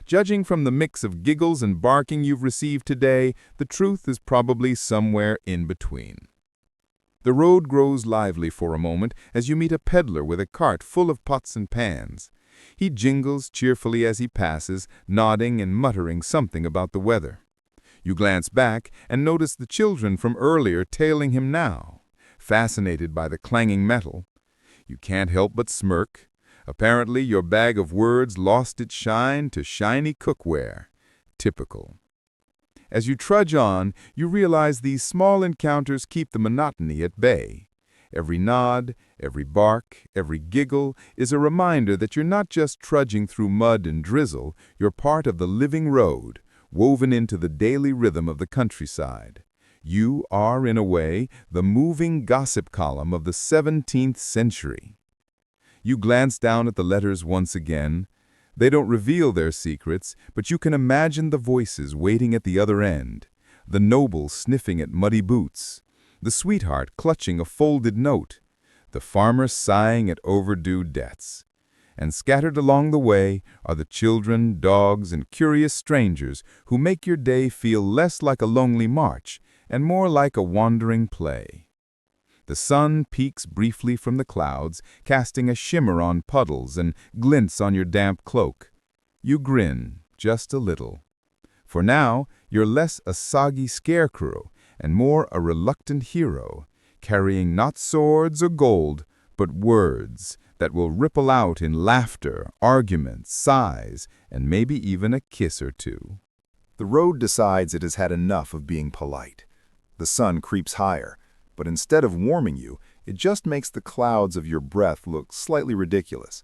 Judging from the mix of giggles and barking you've received today, the truth is probably somewhere in between. The road grows lively for a moment as you meet a peddler with a cart full of pots and pans. He jingles cheerfully as he passes, nodding and muttering something about the weather. You glance back and notice the children from earlier tailing him now, fascinated by the clanging metal. You can't help but smirk. Apparently, your bag of words lost its shine to shiny cookware. Typical. As you trudge on, you realize these small encounters keep the monotony at bay. Every nod, every bark, every giggle is a reminder that you're not just trudging through mud and drizzle, you're part of the living road, woven into the daily rhythm of the countryside. You are, in a way, the moving gossip column of the 17th century. You glance down at the letters once again. They don't reveal their secrets, but you can imagine the voices waiting at the other end, the noble sniffing at muddy boots, the sweetheart clutching a folded note, the farmer sighing at overdue debts. And scattered along the way are the children, dogs, and curious strangers who make your day feel less like a lonely march and more like a wandering play. The sun peeks briefly from the clouds, casting a shimmer on puddles and glints on your damp cloak. You grin, just a little. For now, you're less a soggy scarecrow and more a reluctant hero, carrying not swords or gold, but words that will ripple out in laughter, arguments, sighs, and maybe even a kiss or two. The road decides it has had enough of being polite. The sun creeps higher, but instead of warming you, it just makes the clouds of your breath look slightly ridiculous.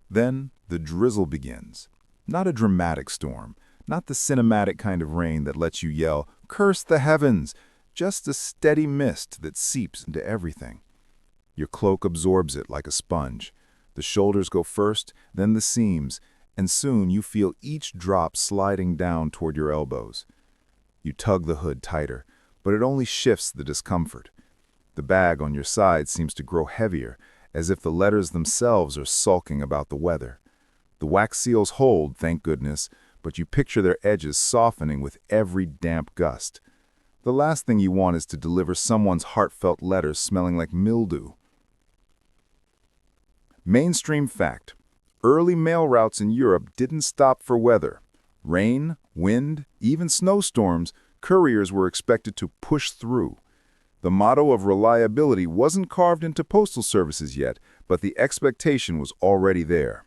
Then the drizzle begins. Not a dramatic storm, not the cinematic kind of rain that lets you yell, "Curse the heavens!" Just a steady mist that seeps into everything. Your cloak absorbs it like a sponge. The shoulders go first, then the seams, and soon you feel each drop sliding down toward your elbows. You tug the hood tighter, but it only shifts the discomfort. The bag on your side seems to grow heavier, as if the letters themselves are sulking about the weather. The wax seals hold, thank goodness, but you picture their edges softening with every damp gust. The last thing you want is to deliver someone's heartfelt letters smelling like mildew. Mainstream fact: early mail routes in Europe didn't stop for weather. Rain, wind, even snowstorms, couriers were expected to push through. The motto of reliability wasn't carved into postal services yet, but the expectation was already there.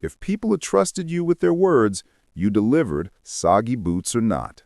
If people had trusted you with their words, you delivered, soggy boots or not.